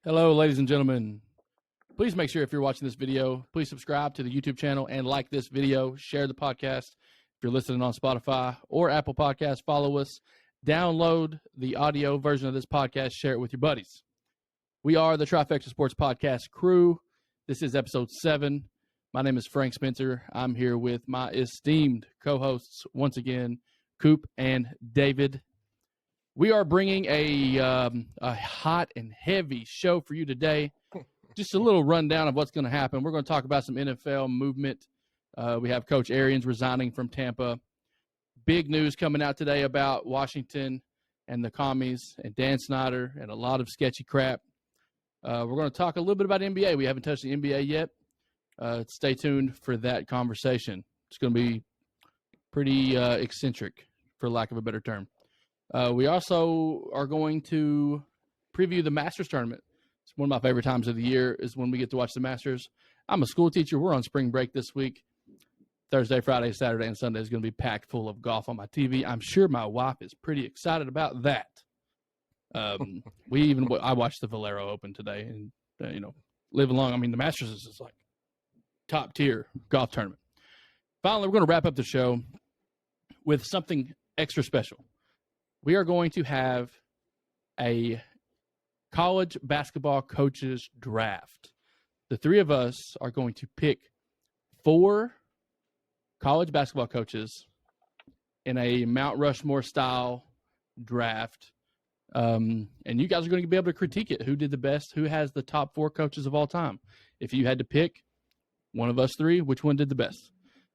Hello, ladies and gentlemen. Please make sure if you're watching this video, please subscribe to the YouTube channel and like this video. Share the podcast. If you're listening on Spotify or Apple Podcasts, follow us. Download the audio version of this podcast. Share it with your buddies. We are the TRIF3CTA Sports Podcast crew. This is episode 7. My name is Frank Spencer. I'm here with my esteemed co-hosts once again, Coop and David. We are bringing a hot and heavy show for you today. Just a little rundown of what's going to happen. We're going to talk about some NFL movement. We have Coach Arians resigning from Tampa. Big news coming out today about Washington and the commies and Dan Snyder and a lot of sketchy crap. We're going to talk a little bit about NBA. We haven't touched the NBA yet. Stay tuned for that conversation. It's going to be pretty eccentric, for lack of a better term. We also are going to preview the Masters tournament. It's one of my favorite times of the year is when we get to watch the Masters. I'm a school teacher. We're on spring break this week. Thursday, Friday, Saturday, and Sunday is going to be packed full of golf on my TV. I'm sure my wife is pretty excited about that. I watched the Valero Open today, and live along. I mean, the Masters is just like top tier golf tournament. Finally, we're going to wrap up the show with something extra special. We are going to have a college basketball coaches draft. The three of us are going to pick 4 college basketball coaches in a Mount Rushmore style draft. And you guys are going to be able to critique it. Who did the best? Who has the top 4 coaches of all time? If you had to pick one of us 3, which one did the best?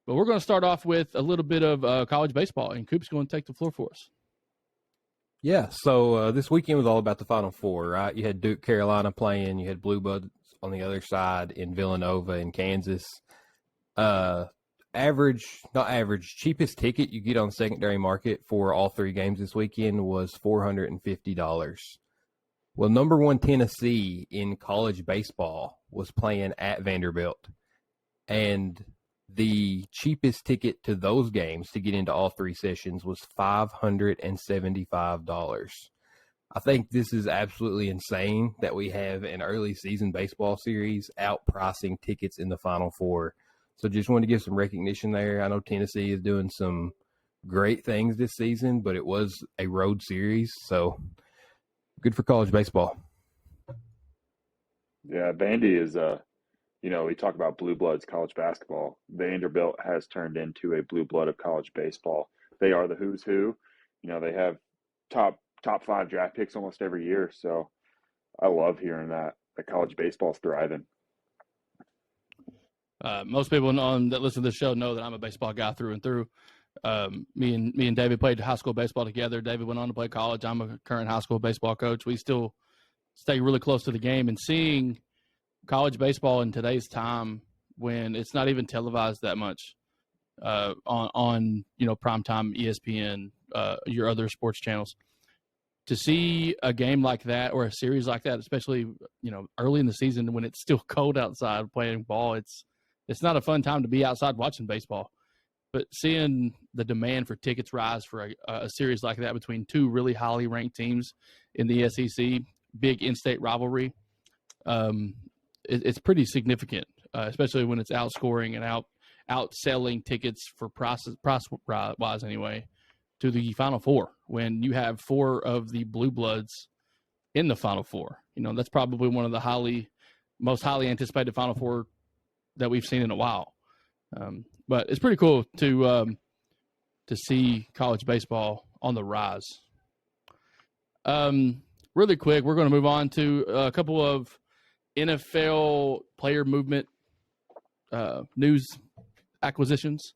But we're going to start off with a little bit of college baseball, and Coop's going to take the floor for us. Yeah, so this weekend was all about the Final Four, right? You had Duke, Carolina playing. You had Blue Bloods on the other side in Villanova and Kansas. Cheapest ticket you get on the secondary market for all 3 games this weekend was $450. Well, number 1 Tennessee in college baseball was playing at Vanderbilt. And the cheapest ticket to those games to get into all 3 sessions was $575. I think this is absolutely insane that we have an early season baseball series outpricing tickets in the Final Four. So just wanted to give some recognition there. I know Tennessee is doing some great things this season, but it was a road series, so good for college baseball. Yeah, Vandy is we talk about blue bloods college basketball. Vanderbilt has turned into a blue blood of college baseball. They are the who's who. They have top 5 draft picks almost every year. So I love hearing that college baseball's thriving. Most people that listen to this show know that I'm a baseball guy through and through. Me and David played high school baseball together. David went on to play college. I'm a current high school baseball coach. We still stay really close to the game, and seeing college baseball in today's time when it's not even televised that much on primetime ESPN, your other sports channels, to see a game like that or a series like that, especially early in the season when it's still cold outside playing ball, it's not a fun time to be outside watching baseball. But seeing the demand for tickets rise for a series like that between 2 really highly ranked teams in the SEC, big in-state rivalry, it's pretty significant, especially when it's outscoring and outselling tickets for price-wise anyway to the Final Four. When you have 4 of the blue bloods in the Final Four, that's probably one of the most highly anticipated Final Four that we've seen in a while. But it's pretty cool to see college baseball on the rise. Really quick, we're going to move on to a couple of NFL player movement news acquisitions.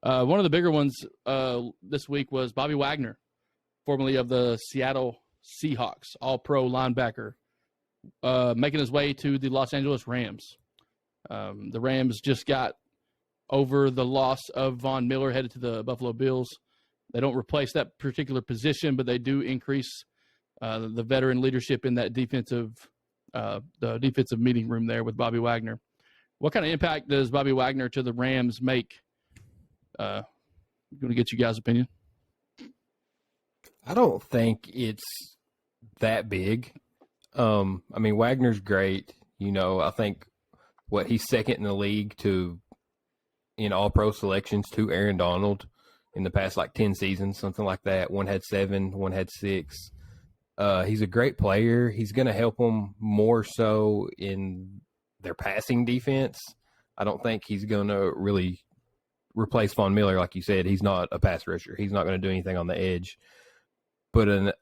One of the bigger ones this week was Bobby Wagner, formerly of the Seattle Seahawks, all-pro linebacker, making his way to the Los Angeles Rams. The Rams just got over the loss of Von Miller, headed to the Buffalo Bills. They don't replace that particular position, but they do increase the veteran leadership in that defensive meeting room there with Bobby Wagner. What kind of impact does Bobby Wagner to the Rams make? I'm going to get you guys' opinion. I don't think it's that big. I mean, Wagner's great. I think he's second in the league in all pro selections to Aaron Donald in the past 10 seasons, something like that. One had 7, one had 6. He's a great player. He's going to help them more so in their passing defense. I don't think he's going to really replace Von Miller, like you said. He's not a pass rusher. He's not going to do anything on the edge. But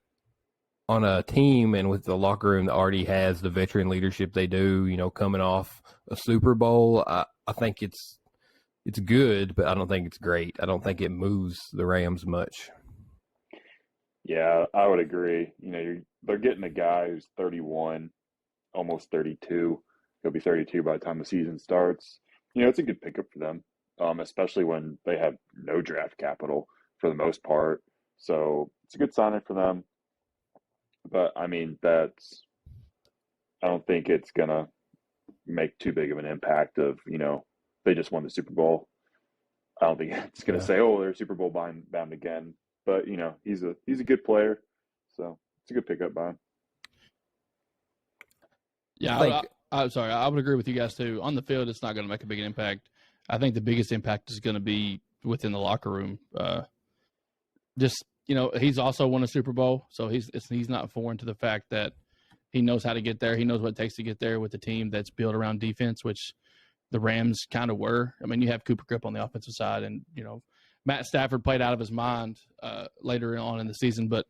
on a team and with the locker room that already has the veteran leadership they do, coming off a Super Bowl, I think it's good, but I don't think it's great. I don't think it moves the Rams much. Yeah, I would agree. They're getting a guy who's 31, almost 32. He'll be 32 by the time the season starts. It's a good pickup for them, especially when they have no draft capital for the most part. So it's a good signing for them. But, I mean, I don't think it's going to make too big of an impact of, they just won the Super Bowl. I don't think it's going to say, oh, they're Super Bowl bound again. But, he's a good player. So it's a good pickup by him. Yeah, I'm sorry. I would agree with you guys, too. On the field, it's not going to make a big impact. I think the biggest impact is going to be within the locker room. He's also won a Super Bowl, so he's not foreign to the fact that he knows how to get there. He knows what it takes to get there with a team that's built around defense, which the Rams kind of were. I mean, you have Cooper Kupp on the offensive side, and, Matt Stafford played out of his mind later on in the season. But,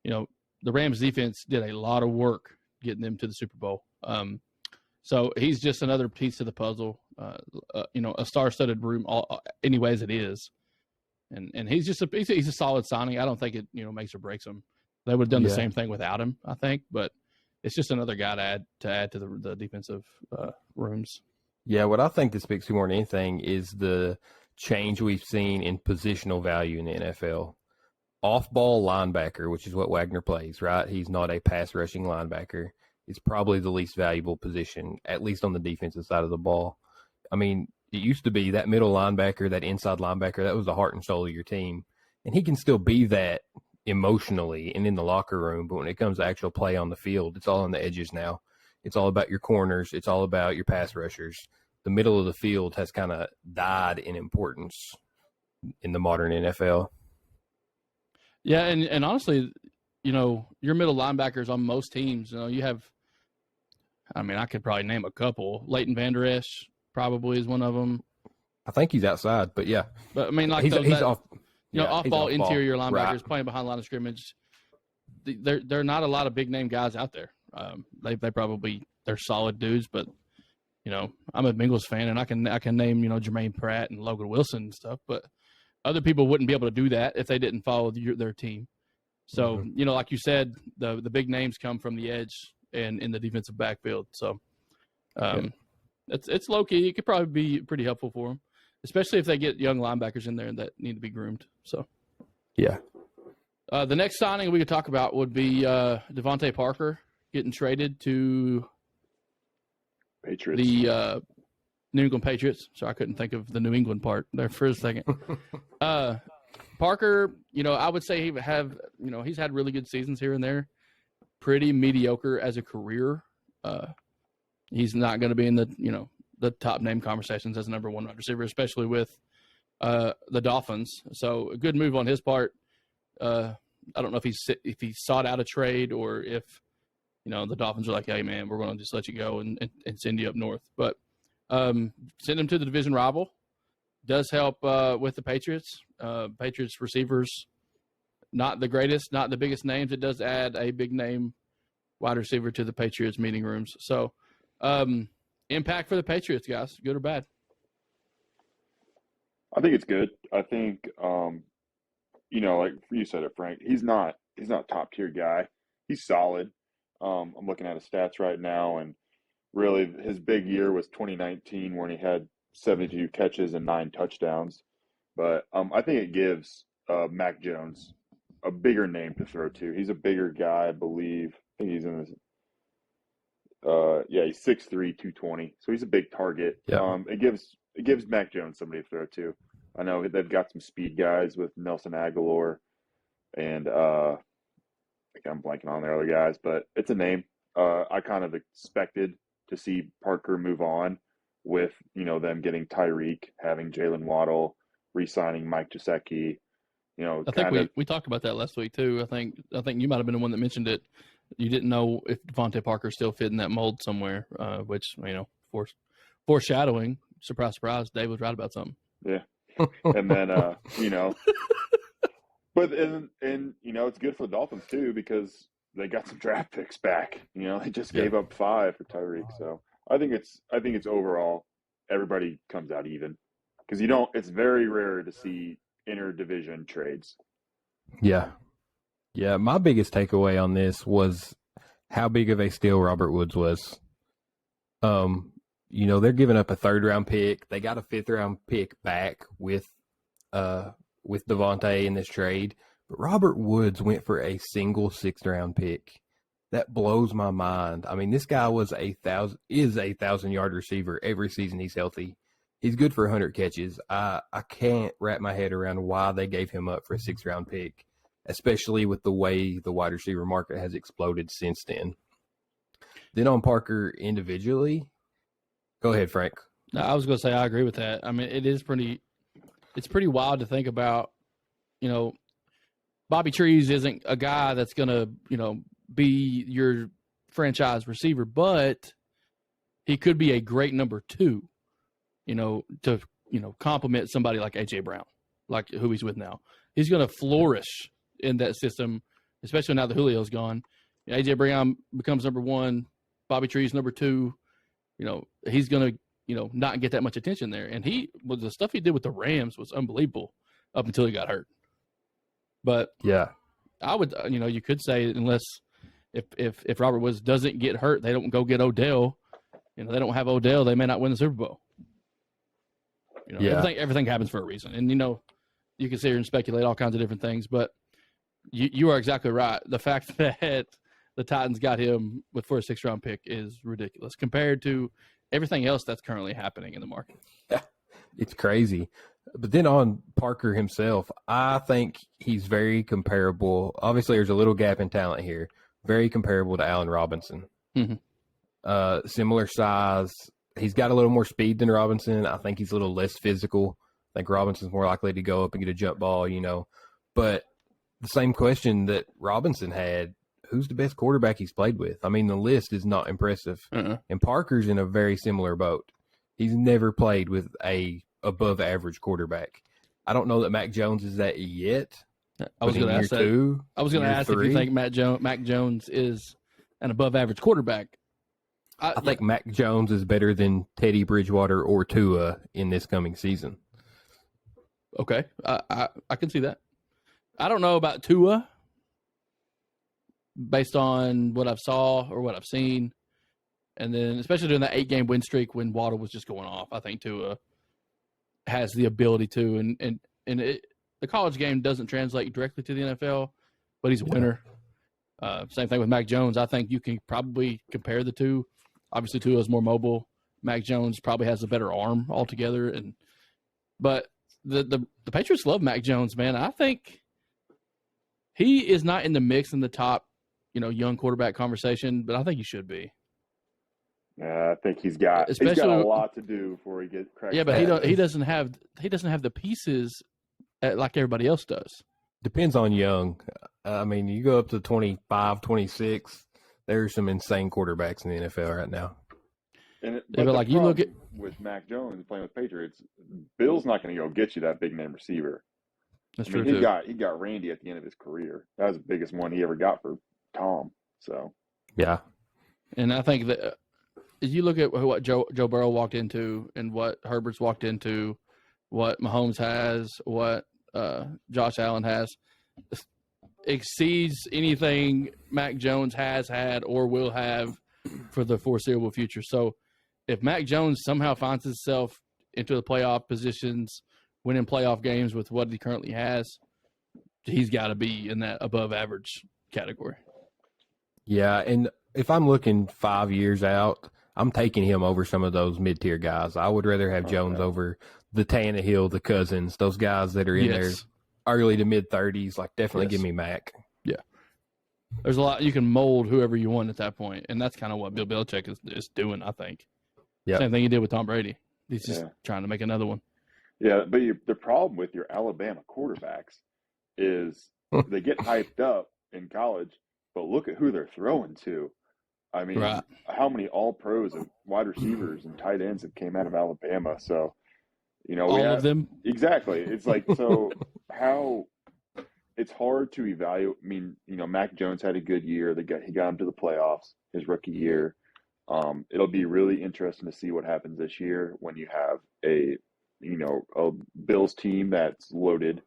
the Rams defense did a lot of work getting them to the Super Bowl. So he's just another piece of the puzzle, a star-studded room, anyways it is. And he's just he's a solid signing. I don't think it makes or breaks him. They would have done the same thing without him, I think. But it's just another guy to add to the defensive rooms. Yeah, what I think this speaks to more than anything is the change we've seen in positional value in the NFL. Off-ball linebacker, which is what Wagner plays, right? He's not a pass-rushing linebacker. It's probably the least valuable position, at least on the defensive side of the ball. I mean, it used to be that middle linebacker, that inside linebacker, that was the heart and soul of your team. And he can still be that emotionally and in the locker room, but when it comes to actual play on the field, it's all on the edges now. It's all about your corners. It's all about your pass rushers. The middle of the field has kind of died in importance in the modern NFL. Yeah, and honestly, your middle linebackers on most teams, you have, I mean, I could probably name a couple. Leighton Vander Esch probably is one of them. I think he's outside, but yeah. But I mean, he's off. Off-ball interior linebackers right. playing behind the line of scrimmage. There are not a lot of big name guys out there. They're solid dudes, but I'm a Bengals fan, and I can name Jermaine Pratt and Logan Wilson and stuff, but other people wouldn't be able to do that if they didn't follow their team. So like you said, the big names come from the edge and in the defensive backfield. So it's low key. It could probably be pretty helpful for them, especially if they get young linebackers in there that need to be groomed. So yeah. The next signing we could talk about would be Devontae Parker getting traded to Patriots. The New England Patriots. So I couldn't think of the New England part there for a second. Parker, I would say he's had really good seasons here and there. Pretty mediocre as a career. He's not going to be in the top name conversations as a number one wide receiver, especially with the Dolphins. So a good move on his part. I don't know if he sought out a trade or if the Dolphins are like, hey man, we're going to just let you go and send you up north. But send him to the division rival does help with the Patriots. Patriots receivers, not the greatest, not the biggest names. It does add a big name wide receiver to the Patriots meeting rooms. So impact for the Patriots, guys, good or bad? I think it's good. I think like you said it, Frank, he's not top tier guy. He's solid. I'm looking at his stats right now, and really his big year was 2019 when he had 72 catches and 9 touchdowns. But I think it gives Mac Jones a bigger name to throw to. He's a bigger guy, I believe. I think he's in this. He's 6'3", 220. So he's a big target. Yeah. It gives Mac Jones somebody to throw to. I know they've got some speed guys with Nelson Aguilar and I think I'm blanking on the other guys, but it's a name. I kind of expected to see Parker move on with, them getting Tyreek, having Jalen Waddle, re-signing Mike Gesicki, I think we talked about that last week too. I think you might have been the one that mentioned it. You didn't know if Devontae Parker still fit in that mold somewhere, which, foreshadowing, surprise, surprise, Dave was right about something. Yeah. And then, but, and it's good for the Dolphins too, because they got some draft picks back. They just gave up 5 for Tyreek. So I think it's overall, everybody comes out even, because it's very rare to see interdivision trades. Yeah. Yeah, my biggest takeaway on this was how big of a steal Robert Woods was. They're giving up a 3rd-round pick. They got a 5th-round pick back with Devontae in this trade. But Robert Woods went for a single 6th-round pick. That blows my mind. I mean, this guy is a 1,000-yard receiver every season he's healthy. He's good for 100 catches. I can't wrap my head around why they gave him up for a 6th-round pick, especially with the way the wide receiver market has exploded since then. Then on Parker individually, go ahead, Frank. No, I was going to say I agree with that. I mean, it's pretty wild to think about. Bobby Trees isn't a guy that's going to, be your franchise receiver, but he could be a great number 2, to, complement somebody like A.J. Brown, like who he's with now. He's going to flourish in that system, especially now that Julio's gone. A.J. Brown becomes number 1, Bobby Trees number 2. He's going to, not get that much attention there. And the stuff he did with the Rams was unbelievable up until he got hurt. But yeah, I would, you could say unless if Robert Woods doesn't get hurt, they don't go get Odell. They don't have Odell, they may not win the Super Bowl. Everything happens for a reason. And, you can sit here and speculate all kinds of different things, but you are exactly right. The fact that the Titans got him for a 6th-round pick is ridiculous compared to everything else that's currently happening in the market. Yeah, it's crazy. But then on Parker himself, I think he's very comparable. Obviously, there's a little gap in talent here. Very comparable to Allen Robinson. Mm-hmm. Similar size. He's got a little more speed than Robinson. I think he's a little less physical. I think Robinson's more likely to go up and get a jump ball, But the same question that Robinson had, who's the best quarterback he's played with? I mean, the list is not impressive. And Parker's in a very similar boat. He's never played with a above-average quarterback. I don't know that Mac Jones is that yet. I was going to ask that. I was going to ask if you think Mac Jones is an above-average quarterback. I think Mac Jones is better than Teddy Bridgewater or Tua in this coming season. Okay, I can see that. I don't know about Tua based on what I've saw or what I've seen. And then especially during that 8-game win streak when Waddle was just going off, I think Tua has the ability to. The college game doesn't translate directly to the NFL, but he's a winner. Same thing with Mac Jones. I think you can probably compare the two. Obviously, Tua is more mobile. Mac Jones probably has a better arm altogether. But the Patriots love Mac Jones, man. I think he is not in the mix in the top, young quarterback conversation, but I think he should be. Yeah, I think he's got a lot to do before he gets cracked. Yeah, but he doesn't have the pieces like everybody else does. Depends on young. I mean, you go up to 25, 26, there's some insane quarterbacks in the NFL right now. But like you look at with Mac Jones playing with Patriots, Bill's not going to go get you that big name receiver. That's true. He got Randy at the end of his career. That was the biggest one he ever got for Tom. So yeah, and I think that if you look at what Joe Burrow walked into and what Herbert's walked into, what Mahomes has, what Josh Allen has, exceeds anything Mac Jones has had or will have for the foreseeable future. So if Mac Jones somehow finds himself into the playoff positions, winning playoff games with what he currently has, he's got to be in that above average category. Yeah, and if I'm looking 5 years out, I'm taking him over some of those mid-tier guys. I would rather have Jones over the Tannehill, the Cousins, those guys that are in their early to mid-30s. Like, definitely give me Mac. Yeah. there's a lot you can mold whoever you want at that point, and that's kind of what Bill Belichick is doing. I think. Yeah. Same thing he did with Tom Brady. He's just trying to make another one. Yeah, but the problem with your Alabama quarterbacks is they get hyped up in college, but look at who they're throwing to. I mean, Right. how many all-pros and wide receivers and tight ends have came out of Alabama? So, All of them. Exactly. It's like, so how it's hard to evaluate. I mean, Mac Jones had a good year. He got him to the playoffs his rookie year. It'll be really interesting to see what happens this year when you have a Bills team that's loaded,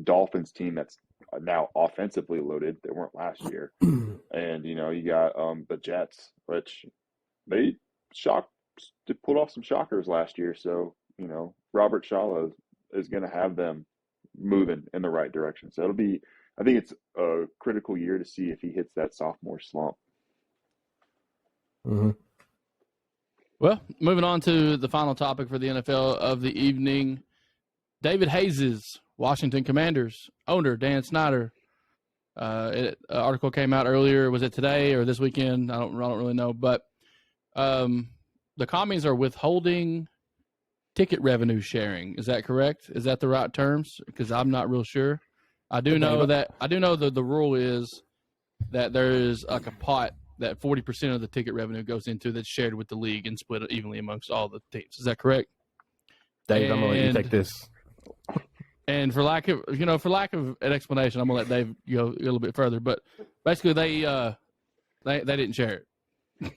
Dolphins team that's now offensively loaded. They weren't last year. And, you got the Jets, which they pulled off some shockers last year. So, Robert Saleh is going to have them moving in the right direction. So I think it's a critical year to see if he hits that sophomore slump. Mm-hmm. Well, moving on to the final topic for the NFL of the evening. David Hayes' Washington Commanders owner, Dan Snyder. An article came out earlier. Was it today or this weekend? I don't really know. But the commies are withholding ticket revenue sharing. Is that correct? Is that the right terms? Because I'm not real sure. I do know that the rule is that there is like a pot that 40% of the ticket revenue goes into that's shared with the league and split evenly amongst all the teams. Is that correct? Dave, I'm going to let you take this. And for lack of an explanation, I'm going to let Dave go a little bit further. But basically, they didn't share it.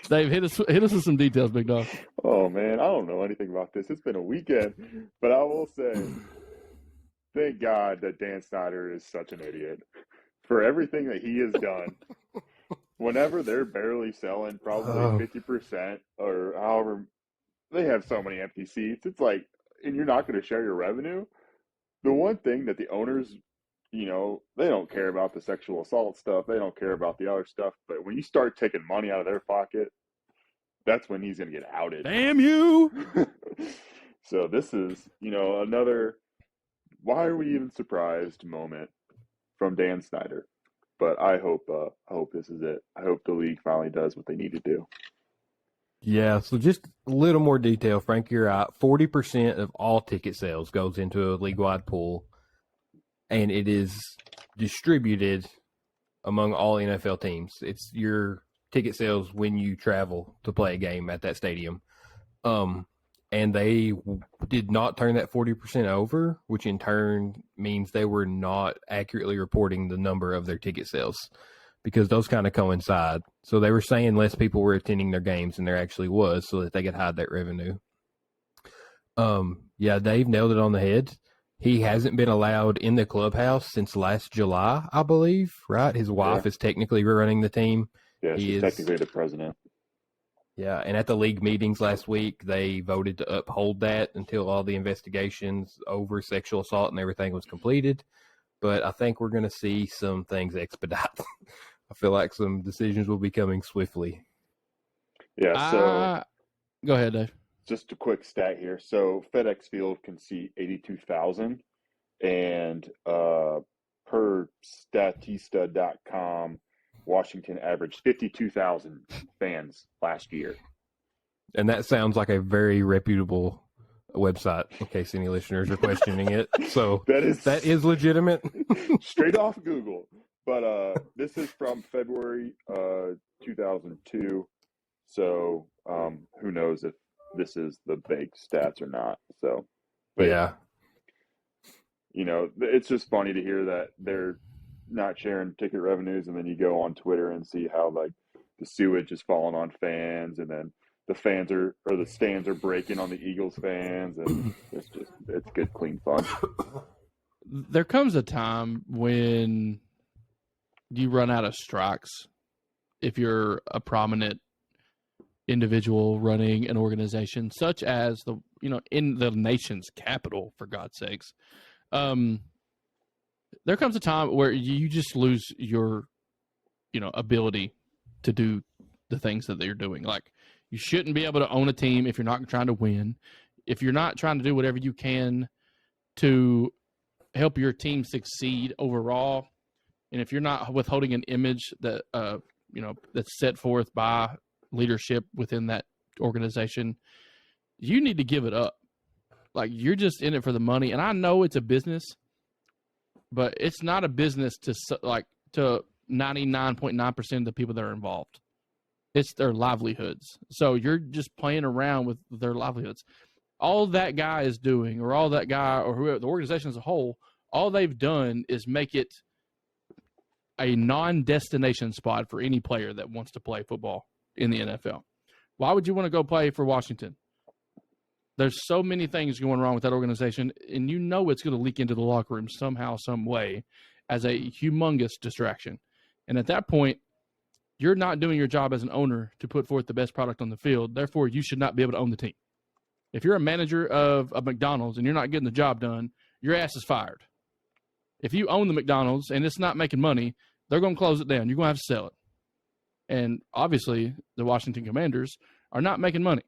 Dave, hit us with some details, big dog. Oh man, I don't know anything about this. It's been a weekend, but I will say, thank God that Dan Snyder is such an idiot for everything that he has done. Whenever they're barely selling, probably 50% or however, they have so many empty seats. It's like, and you're not going to share your revenue. The one thing that the owners, they don't care about the sexual assault stuff. They don't care about the other stuff. But when you start taking money out of their pocket, that's when he's going to get outed. Damn you! So this is, another why are we even surprised moment from Dan Snyder. But I hope this is it. I hope the league finally does what they need to do. Yeah, so just a little more detail, Frank. You're right. 40% of all ticket sales goes into a league-wide pool, and it is distributed among all NFL teams. It's your ticket sales when you travel to play a game at that stadium. And they did not turn that 40% over, which in turn means they were not accurately reporting the number of their ticket sales because those kind of coincide. So they were saying less people were attending their games than there actually was so that they could hide that revenue. Yeah, Dave nailed it on the head. He hasn't been allowed in the clubhouse since last July, I believe, right? His wife is technically running the team. Yeah, she's technically the president. Yeah, and at the league meetings last week, they voted to uphold that until all the investigations over sexual assault and everything was completed. But I think we're going to see some things expedite. I feel like some decisions will be coming swiftly. Yeah, so go ahead, Dave. Just a quick stat here. So FedEx Field can seat 82,000, and per Statista.com, Washington averaged 52,000 fans last year. And that sounds like a very reputable website, in case any listeners are questioning it. So that is legitimate. Straight off Google. But this is from February 2002. So who knows if this is the baked stats or not. So, but yeah. It's just funny to hear that they're not sharing ticket revenues, and then you go on Twitter and see how like the sewage is falling on fans, and then the stands are breaking on the Eagles fans, and it's good, clean fun. There comes a time when you run out of strikes if you're a prominent individual running an organization such as in the nation's capital, for God's sakes. There comes a time where you just lose your, ability to do the things that they're doing. Like, you shouldn't be able to own a team if you're not trying to win. If you're not trying to do whatever you can to help your team succeed overall, and if you're not withholding an image that that's set forth by leadership within that organization, you need to give it up. Like, you're just in it for the money. And I know it's a business, but it's not a business to 99.9% of the people that are involved. It's their livelihoods. So you're just playing around with their livelihoods. All that guy is doing, or all that guy, or whoever, the organization as a whole, all they've done is make it a non-destination spot for any player that wants to play football in the NFL. Why would you want to go play for Washington? There's so many things going wrong with that organization, and you know it's going to leak into the locker room somehow, some way, as a humongous distraction. And at that point, you're not doing your job as an owner to put forth the best product on the field. Therefore, you should not be able to own the team. If you're a manager of a McDonald's and you're not getting the job done, your ass is fired. If you own the McDonald's and it's not making money, they're going to close it down. You're going to have to sell it. And obviously, the Washington Commanders are not making money,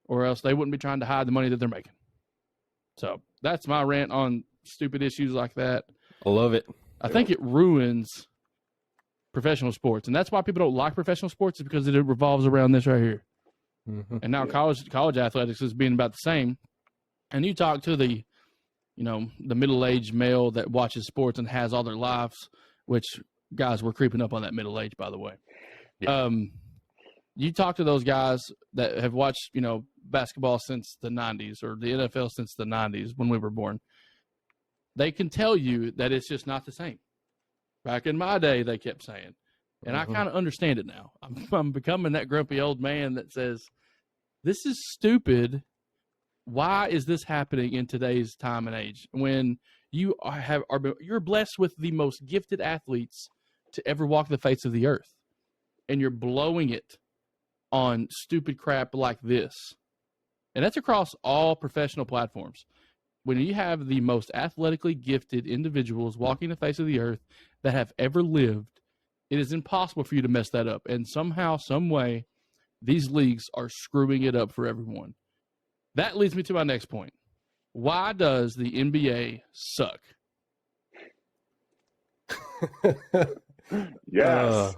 or else they wouldn't be trying to hide the money that they're making. So that's my rant on stupid issues like that. I love it. I think it ruins professional sports, and that's why people don't like professional sports, is because it revolves around this right here. Mm-hmm. And now college athletics is being about the same. And you talk to the middle-aged male that watches sports and has all their lives, which, guys, we're creeping up on that middle age, by the way. Yeah. You talk to those guys that have watched, basketball since the 90s, or the NFL since the 90s when we were born. They can tell you that it's just not the same. Back in my day, they kept saying. And I kind of understand it now. I'm becoming that grumpy old man that says, this is stupid. Why is this happening in today's time and age when you're blessed with the most gifted athletes to ever walk the face of the earth, and you're blowing it on stupid crap like this? And that's across all professional platforms. When you have the most athletically gifted individuals walking the face of the earth that have ever lived, it is impossible for you to mess that up. And somehow, some way, these leagues are screwing it up for everyone. That leads me to my next point. Why does the NBA suck? Yes.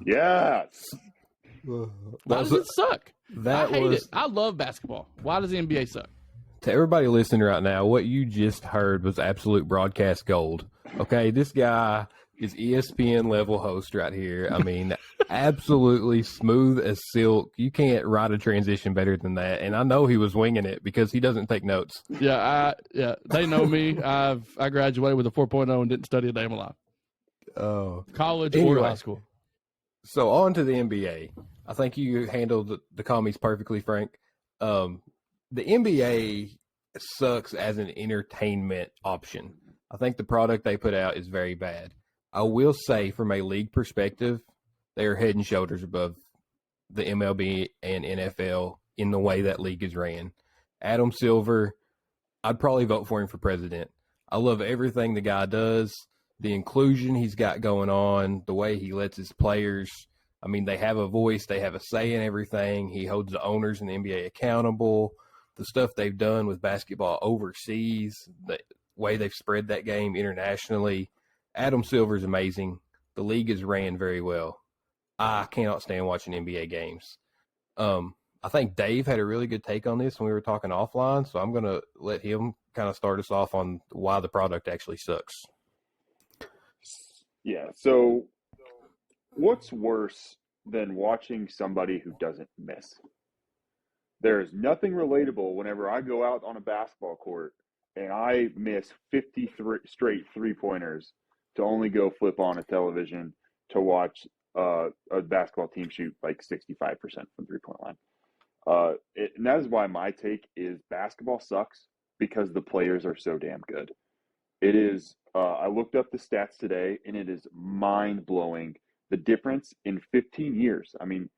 Why does it suck? I hate it. I love basketball. Why does the NBA suck? To everybody listening right now, what you just heard was absolute broadcast gold. Okay, this guy is ESPN level host right here. I mean, absolutely smooth as silk. You can't write a transition better than that. And I know he was winging it because he doesn't take notes. Yeah, they know me. I graduated with a 4.0 and didn't study a day in my life. College or high school. So on to the NBA. I think you handled the commies perfectly, Frank. The NBA sucks as an entertainment option. I think the product they put out is very bad. I will say, from a league perspective, they are head and shoulders above the MLB and NFL in the way that league is ran. Adam Silver, I'd probably vote for him for president. I love everything the guy does, the inclusion he's got going on, the way he lets his players, I mean, they have a voice, they have a say in everything. He holds the owners in the NBA accountable. The stuff they've done with basketball overseas, the way they've spread that game internationally. Adam Silver's amazing. The league is ran very well. I cannot stand watching NBA games. I think Dave had a really good take on this when we were talking offline, so I'm going to let him kind of start us off on why the product actually sucks. Yeah, so what's worse than watching somebody who doesn't miss? There is nothing relatable whenever I go out on a basketball court and I miss 53 straight three-pointers to only go flip on a television to watch a basketball team shoot like 65% from three-point line. And that is why my take is basketball sucks, because the players are so damn good. It is, I looked up the stats today, and it is mind-blowing, the difference in 15 years. I mean,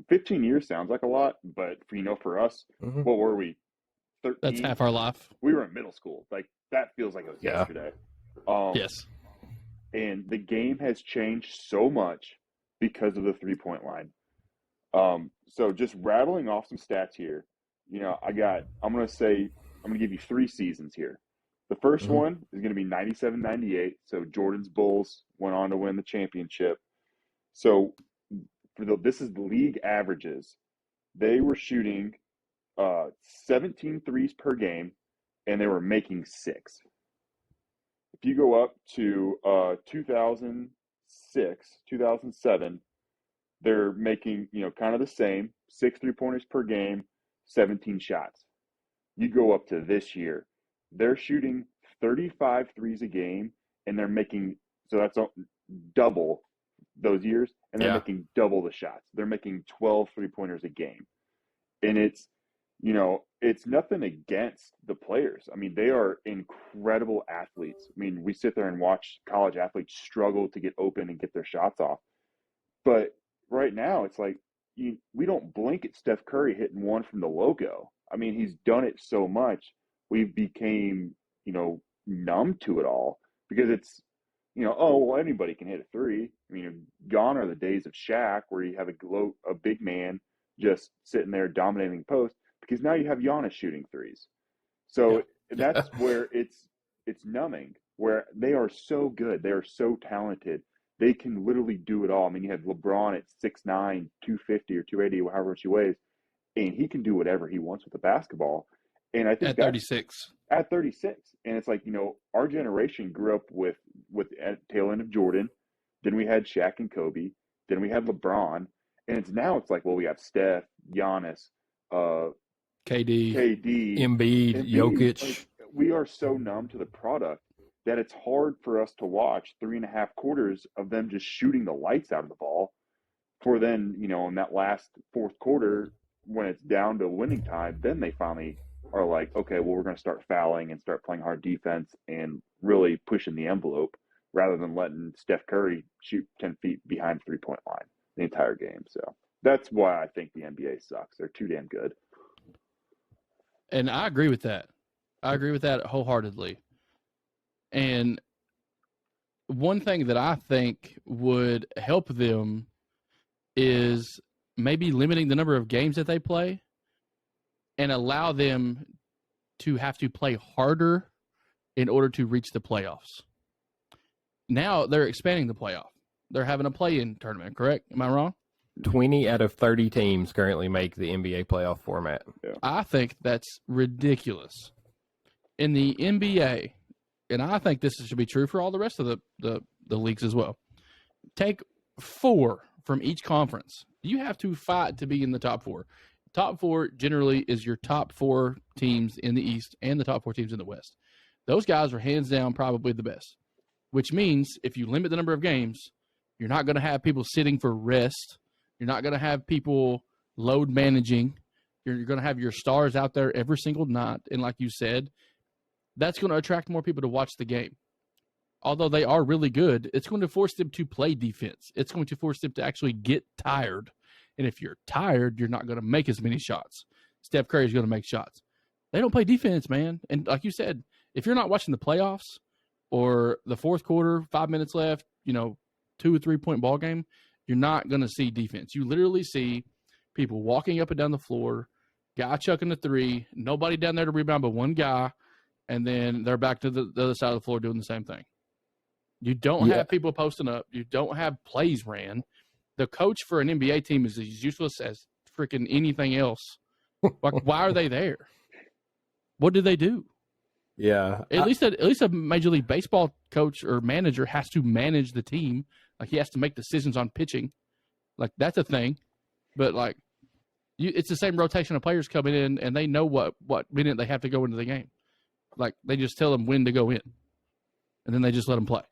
15 years sounds like a lot, but for us, what were we? 13? That's half our life. We were in middle school. Like, that feels like it was yesterday. Yes. And the game has changed so much because of the three-point line. So just rattling off some stats here. I'm going to give you 3 seasons here. The first Mhm. one is going to be 97-98. So Jordan's Bulls went on to win the championship. So this is the league averages. They were shooting 17 threes per game, and they were making 6. If you go up to 2006, 2007, they're making, kind of the same, 6 3-pointers per game, 17 shots. You go up to this year, they're shooting 35 threes a game, and they're making, so that's double those years, and they're Yeah. making double the shots. They're making 12 3-pointers a game. And it's nothing against the players. I mean, they are incredible athletes. I mean, we sit there and watch college athletes struggle to get open and get their shots off. But right now, it's like we don't blink at Steph Curry hitting one from the logo. I mean, he's done it so much, we became, numb to it all because it's, oh, well, anybody can hit a three. I mean, gone are the days of Shaq where you have a big man just sitting there dominating post, because now you have Giannis shooting threes. So that's where it's numbing, where they are so good. They are so talented. They can literally do it all. I mean, you have LeBron at 6'9", 250 or 280, however much he weighs, and he can do whatever he wants with the basketball. And I think At 36. At 36. And it's like, our generation grew up with at tail end of Jordan. Then we had Shaq and Kobe. Then we had LeBron. And it's like, well, we have Steph, Giannis, KD, Embiid, Jokic. Like, we are so numb to the product that it's hard for us to watch 3.5 quarters of them just shooting the lights out of the ball, for then, in that last fourth quarter, when it's down to winning time, then they finally are like, okay, well, we're going to start fouling and start playing hard defense and really pushing the envelope, rather than letting Steph Curry shoot 10 feet behind the three-point line the entire game. So that's why I think the NBA sucks. They're too damn good. And I agree with that. I agree with that wholeheartedly. And one thing that I think would help them is maybe limiting the number of games that they play and allow them to have to play harder in order to reach the playoffs. Now they're expanding the playoff. They're having a play-in tournament, correct? Am I wrong? 20 out of 30 teams currently make the NBA playoff format. Yeah. I think that's ridiculous. In the NBA, and I think this should be true for all the rest of the leagues as well, take 4 from each conference. You have to fight to be in the top 4. Top 4 generally is your top 4 teams in the East and the top 4 teams in the West. Those guys are hands down probably the best, which means if you limit the number of games, you're not going to have people sitting for rest. You're not going to have people load managing. You're going to have your stars out there every single night. And like you said, that's going to attract more people to watch the game. Although they are really good, it's going to force them to play defense. It's going to force them to actually get tired. And if you're tired, you're not going to make as many shots. Steph Curry is going to make shots. They don't play defense, man. And like you said, if you're not watching the playoffs or the fourth quarter, 5 minutes left, 2 or 3 point ball game, you're not going to see defense. You literally see people walking up and down the floor, guy chucking the three, nobody down there to rebound but one guy, and then they're back to the other side of the floor doing the same thing. You don't have people posting up. You don't have plays ran. The coach for an NBA team is as useless as freaking anything else. Like, why are they there? What do they do? Yeah. At least a Major League Baseball coach or manager has to manage the team. Like, he has to make decisions on pitching. Like, that's a thing. But, like, it's the same rotation of players coming in, and they know what minute they have to go into the game. Like, they just tell them when to go in, and then they just let them play.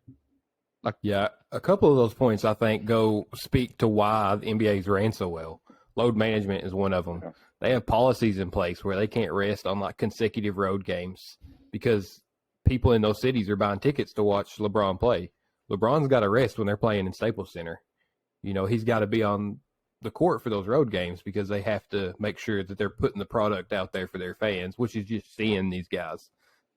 Like, yeah, a couple of those points, I think, go speak to why the NBA's ran so well. Load management is one of them. Yeah. They have policies in place where they can't rest on, like, consecutive road games because people in those cities are buying tickets to watch LeBron play. LeBron's got to rest when they're playing in Staples Center. He's got to be on the court for those road games because they have to make sure that they're putting the product out there for their fans, which is just seeing these guys.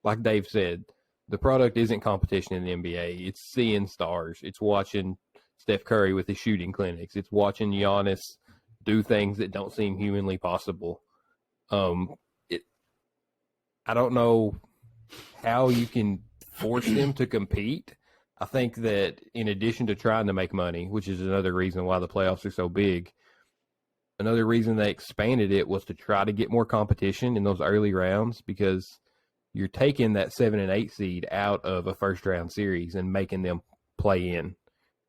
Like Dave said, the product isn't competition in the NBA. It's seeing stars. It's watching Steph Curry with his shooting clinics. It's watching Giannis do things that don't seem humanly possible. I don't know how you can force them to compete. I think that in addition to trying to make money, which is another reason why the playoffs are so big, another reason they expanded it was to try to get more competition in those early rounds, because you're taking that 7 and 8 seed out of a first round series and making them play in.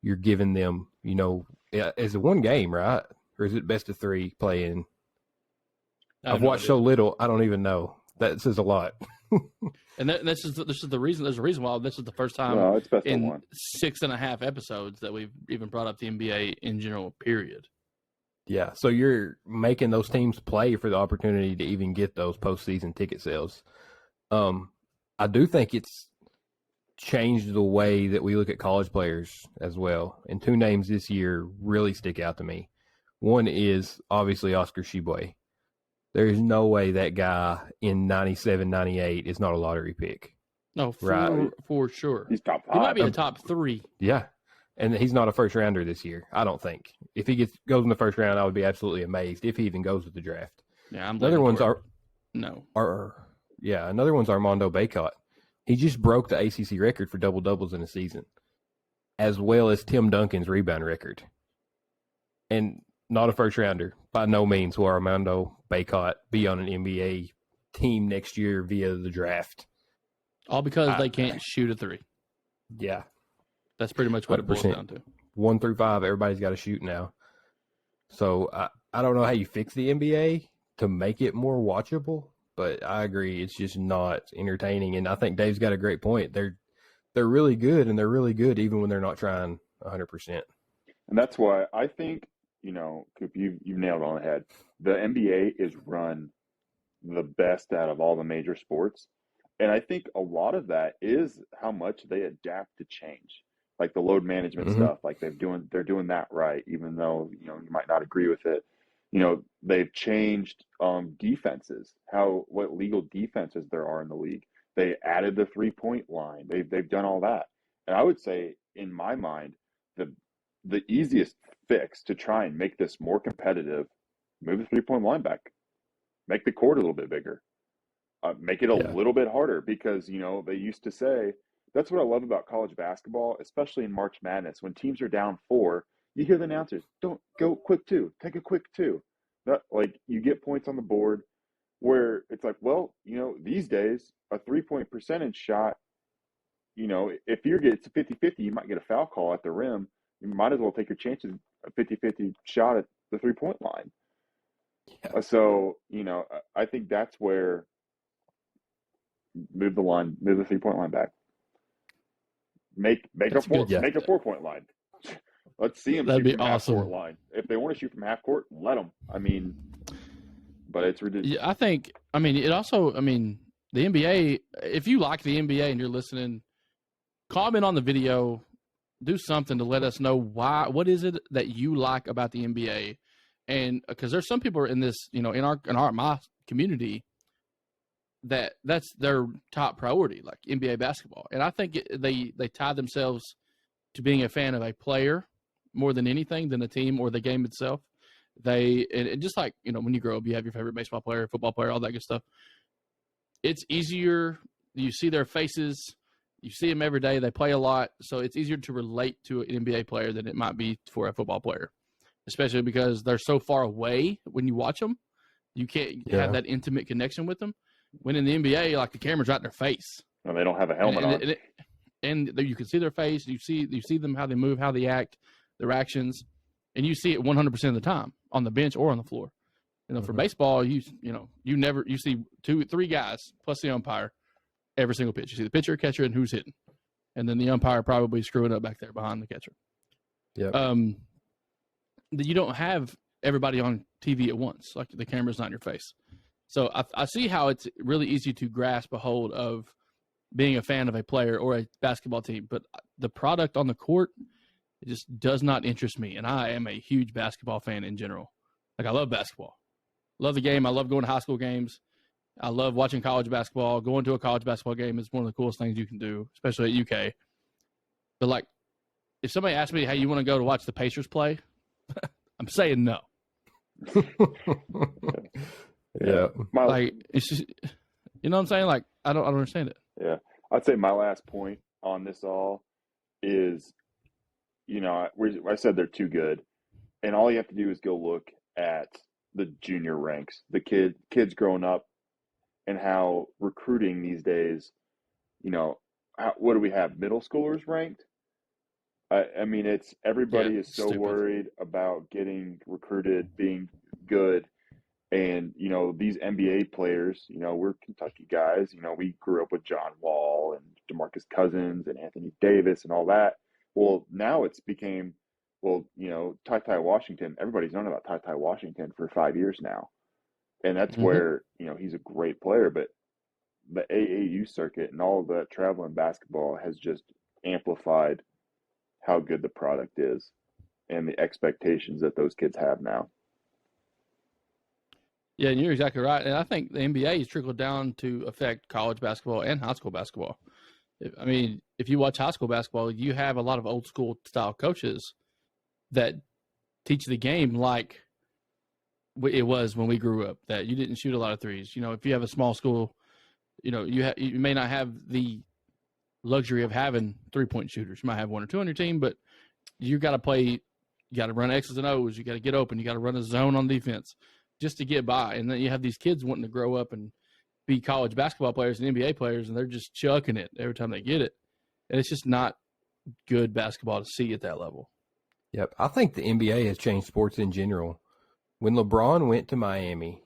You're giving them, is it one game, right? Or is it best of 3 play in? I've watched so little, I don't even know. That says a lot. And this is the reason. There's a reason why this is the first time it's best in of 1. 6.5 episodes that we've even brought up the NBA in general. Period. Yeah, so you're making those teams play for the opportunity to even get those postseason ticket sales. I do think it's changed the way that we look at college players as well. And 2 names this year really stick out to me. One is obviously Oscar Tshiebwe. There is no way that guy in 97, 98 is not a lottery pick. No, for sure. He's top 5. He might be a top 3. Yeah. And he's not a first rounder this year, I don't think. If he goes in the first round, I would be absolutely amazed if he even goes with the draft. Yeah, I'm Another one's another one's Armando Bacot. He just broke the ACC record for double doubles in a season, as well as Tim Duncan's rebound record. And not a first rounder. By no means will Armando Bacot be on an NBA team next year via the draft. All because they can't shoot a 3. Yeah. That's pretty much what it boils down to. 1 through 5, everybody's got to shoot now. So I don't know how you fix the NBA to make it more watchable, but I agree it's just not entertaining. And I think Dave's got a great point. They're really good, and they're really good even when they're not trying 100%. And that's why I think, Coop, you nailed it on the head. The NBA is run the best out of all the major sports. And I think a lot of that is how much they adapt to change. Like the load management stuff, like they're doing that right, even though, you might not agree with it. They've changed defenses, what legal defenses there are in the league. They added the 3-point line. They've done all that. And I would say, in my mind, the easiest fix to try and make this more competitive, move the 3-point line back, make the court a little bit bigger, make it a little bit harder, because they used to say, that's what I love about college basketball, especially in March Madness. When teams are down 4, you hear the announcers, don't go quick 2, take a quick 2. Like you get points on the board, where it's like, well, these days a 3-point percentage shot, if it's a 50-50, you might get a foul call at the rim. You might as well take your chances, a 50-50 shot at the 3-point line. Yeah. So, I think that's where move the 3-point line back. Make a 4-point line. Let's see them That'd shoot be from awesome. half-court line. If they want to shoot from half court, let them. But it's ridiculous. Yeah, the NBA, if you like the NBA and you're listening, comment on the video, do something to let us know what is it that you like about the NBA. And because there's some people in this, in my community, that's their top priority, like NBA basketball. And I think they tie themselves to being a fan of a player more than anything, than a team or the game itself. And just like, when you grow up, you have your favorite baseball player, football player, all that good stuff. It's easier. You see their faces. You see them every day. They play a lot. So it's easier to relate to an NBA player than it might be for a football player, especially because they're so far away when you watch them. You can't have that intimate connection with them. When in the NBA, like the camera's right in their face. No, they don't have a helmet on. And you can see their face. You see them, how they move, how they act, their actions, and you see it 100% of the time on the bench or on the floor. For baseball, you see 2-3 guys plus the umpire every single pitch. You see the pitcher, catcher, and who's hitting, and then the umpire probably screwing up back there behind the catcher. Yeah. You don't have everybody on TV at once. Like the camera's not in your face. So I see how it's really easy to grasp a hold of being a fan of a player or a basketball team, but the product on the court, it just does not interest me. And I am a huge basketball fan in general. Like I love basketball, love the game. I love going to high school games. I love watching college basketball. Going to a college basketball game is one of the coolest things you can do, especially at UK. But like, if somebody asks me, hey, you want to go to watch the Pacers play? I'm saying no. Yeah. Like, it's just, you know what I'm saying? Like, I don't understand it. Yeah. I'd say my last point on this all is, I said they're too good, and all you have to do is go look at the junior ranks, the kids growing up, and how recruiting these days, what do we have? Middle schoolers ranked? I mean, Yeah, everybody is so stupid. worried about getting recruited, being good. And, these NBA players, we're Kentucky guys. We grew up with John Wall and DeMarcus Cousins and Anthony Davis and all that. Well, now it's became, Ty Ty Washington. Everybody's known about Ty Ty Washington for 5 years now. And that's Hmm. where, he's a great player. But the AAU circuit and all of that traveling basketball has just amplified how good the product is and the expectations that those kids have now. Yeah, and you're exactly right. And I think the NBA has trickled down to affect college basketball and high school basketball. I mean, if you watch high school basketball, you have a lot of old school style coaches that teach the game like it was when we grew up, that you didn't shoot a lot of threes. If you have a small school, you may not have the luxury of having 3-point shooters. You might have one or two on your team, but you got to play. You got to run X's and O's. You got to get open. You got to run a zone on defense just to get by. And then you have these kids wanting to grow up and be college basketball players and NBA players, and they're just chucking it every time they get it. And it's just not good basketball to see at that level. Yep. I think the NBA has changed sports in general. When LeBron went to Miami,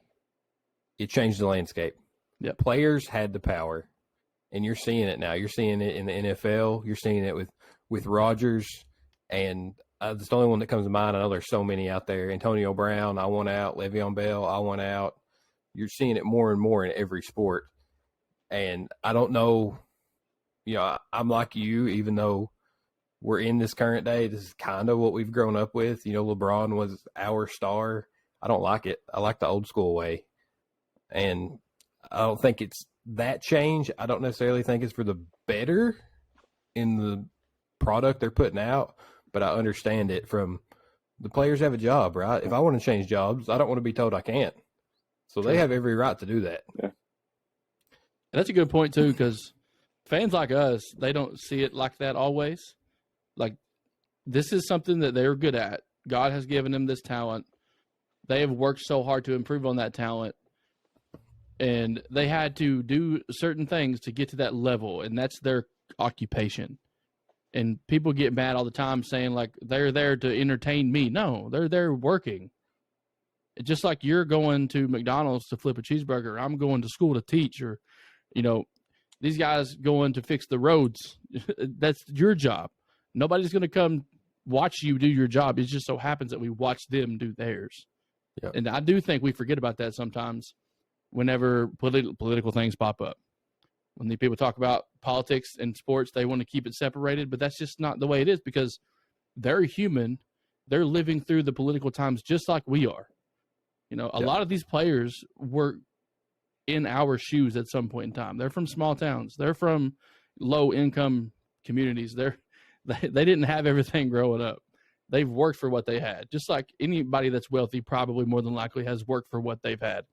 it changed the landscape. Yep. Players had the power, and you're seeing it now. You're seeing it in the NFL. You're seeing it with Rodgers, and it's the only one that comes to mind. I know there's so many out there. Antonio Brown, I want out. Le'Veon Bell, I want out. You're seeing it more and more in every sport. And I don't know, I'm like you, even though we're in this current day, this is kind of what we've grown up with. LeBron was our star. I don't like it. I like the old school way. And I don't think it's that change. I don't necessarily think it's for the better in the product they're putting out, but I understand it from the players have a job, right? If I want to change jobs, I don't want to be told I can't. So they have every right to do that. Yeah. That's a good point, too, because fans like us, they don't see it like that always. Like, this is something that they're good at. God has given them this talent. They have worked so hard to improve on that talent. And they had to do certain things to get to that level, and that's their occupation. And people get mad all the time saying, like, they're there to entertain me. No, they're there working. Just like you're going to McDonald's to flip a cheeseburger, I'm going to school to teach, or, these guys going to fix the roads. That's your job. Nobody's going to come watch you do your job. It just so happens that we watch them do theirs. Yep. And I do think we forget about that sometimes whenever political things pop up. When the people talk about politics and sports, they want to keep it separated, but that's just not the way it is, because they're human. They're living through the political times just like we are. A lot of these players were in our shoes at some point in time. They're from small towns. They're from low income communities. They didn't have everything growing up. They've worked for what they had. Just like anybody that's wealthy probably more than likely has worked for what they've had.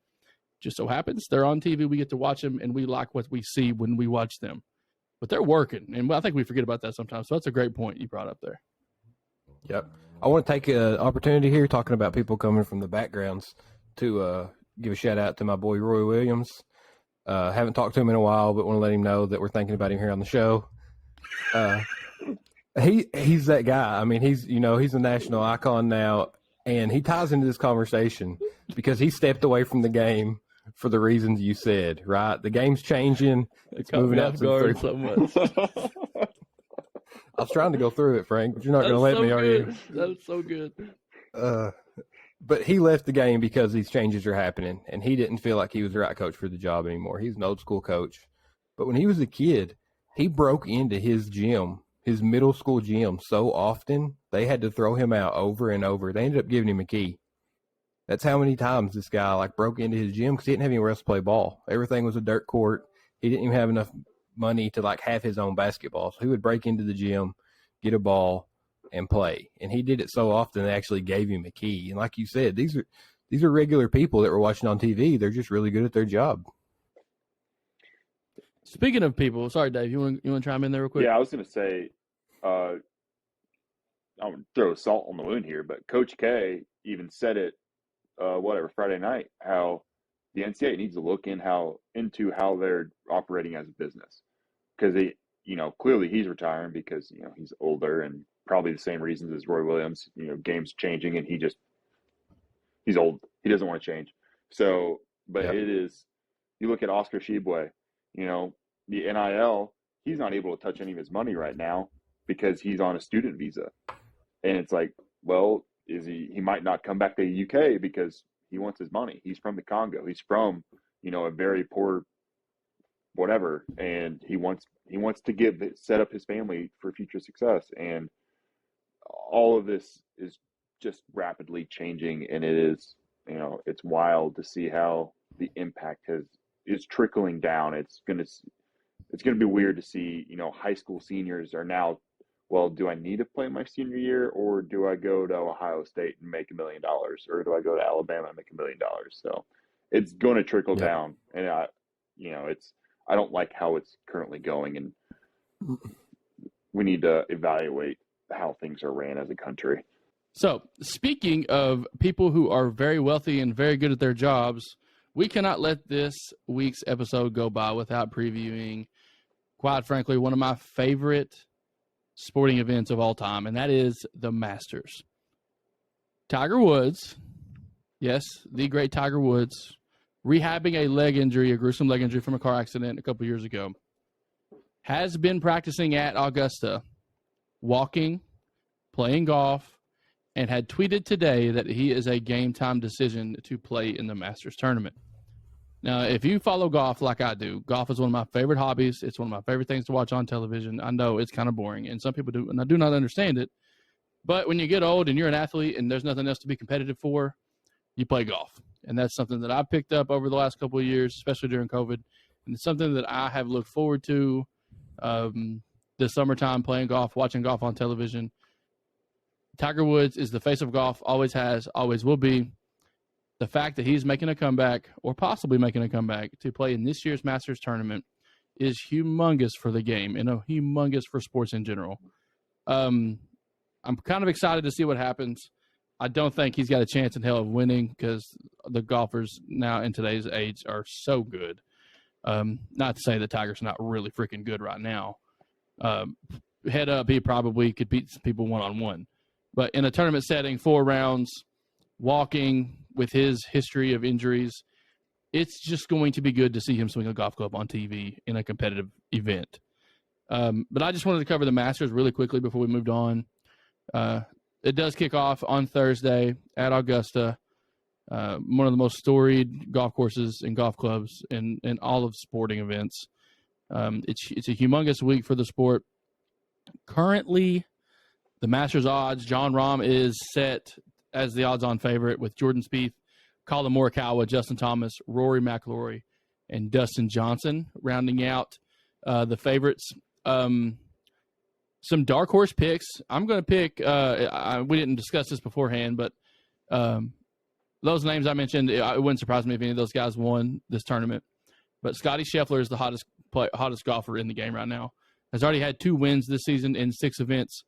Just so happens they're on TV. We get to watch them, and we like what we see when we watch them. But they're working, and I think we forget about that sometimes. So that's a great point you brought up there. Yep. I want to take an opportunity here, talking about people coming from the backgrounds, to give a shout out to my boy Roy Williams. Haven't talked to him in a while, but want to let him know that we're thinking about him here on the show. He's that guy. I mean, he's a national icon now, and he ties into this conversation because he stepped away from the game for the reasons you said, right? The game's changing. It's moving out to so much. I was trying to go through it, Frank, but you're not going to let me, are you? That's so good. But he left the game because these changes are happening, and he didn't feel like he was the right coach for the job anymore. He's an old school coach. But when he was a kid, he broke into his gym, his middle school gym, so often they had to throw him out over and over. They ended up giving him a key. That's how many times this guy broke into his gym, because he didn't have anywhere else to play ball. Everything was a dirt court. He didn't even have enough money to have his own basketball. So he would break into the gym, get a ball, and play. And he did it so often they actually gave him a key. And like you said, these are regular people that were watching on TV. They're just really good at their job. Speaking of people, sorry, Dave, you want to chime in there real quick? Yeah, I was going to say, I'm going to throw salt on the wound here, but Coach K even said it, Friday night, how the NCAA needs to look into how they're operating as a business, because clearly he's retiring because he's older and probably the same reasons as Roy Williams. Game's changing and he's old. He doesn't want to change. So, but Yep. it is. You look at Oscar Shibwe, the NIL. He's not able to touch any of his money right now because he's on a student visa, and it's like, well, he might not come back to the UK because he wants his money. He's from the Congo. He's from, a very poor whatever, and he wants to set up his family for future success. And all of this is just rapidly changing, and it is, it's wild to see how the impact is trickling down. It's gonna be weird to see, high school seniors are now, well, do I need to play my senior year, or do I go to Ohio State and make $1 million, or do I go to Alabama and make $1 million? So it's going to trickle down, and I don't like how it's currently going, and we need to evaluate how things are ran as a country. So, speaking of people who are very wealthy and very good at their jobs, we cannot let this week's episode go by without previewing, quite frankly, one of my favorite sporting events of all time, and that is the Masters. Tiger Woods, yes, the great Tiger Woods, rehabbing a gruesome leg injury from a car accident a couple years ago, has been practicing at Augusta, walking, playing golf, and had tweeted today that he is a game-time decision to play in the Masters tournament. Now, if you follow golf like I do, golf is one of my favorite hobbies. It's one of my favorite things to watch on television. I know it's kind of boring, and some people do, and I do not understand it. But when you get old and you're an athlete and there's nothing else to be competitive for, you play golf. And that's something that I've picked up over the last couple of years, especially during COVID. And it's something that I have looked forward to this summertime, playing golf, watching golf on television. Tiger Woods is the face of golf, always has, always will be. The fact that he's making a comeback, or possibly making a comeback, to play in this year's Masters tournament is humongous for the game and humongous for sports in general. I'm kind of excited to see what happens. I don't think he's got a chance in hell of winning because the golfers now in today's age are so good. Not to say that Tiger's not really freaking good right now. Head up, he probably could beat some people one-on-one. But in a tournament setting, 4 rounds, walking with his history of injuries, it's just going to be good to see him swing a golf club on TV in a competitive event. But I just wanted to cover the Masters really quickly before we moved on. It does kick off on Thursday at Augusta, one of the most storied golf courses and golf clubs in all of sporting events. It's a humongous week for the sport. Currently, the Masters odds, John Rahm is set as the odds-on favorite with Jordan Spieth, Colin Morikawa, Justin Thomas, Rory McIlroy, and Dustin Johnson rounding out the favorites. Some dark horse picks. I'm going to pick, we didn't discuss this beforehand, but those names I mentioned, it wouldn't surprise me if any of those guys won this tournament. But Scotty Scheffler is the hottest golfer in the game right now. Has already had 2 wins this season in 6 events.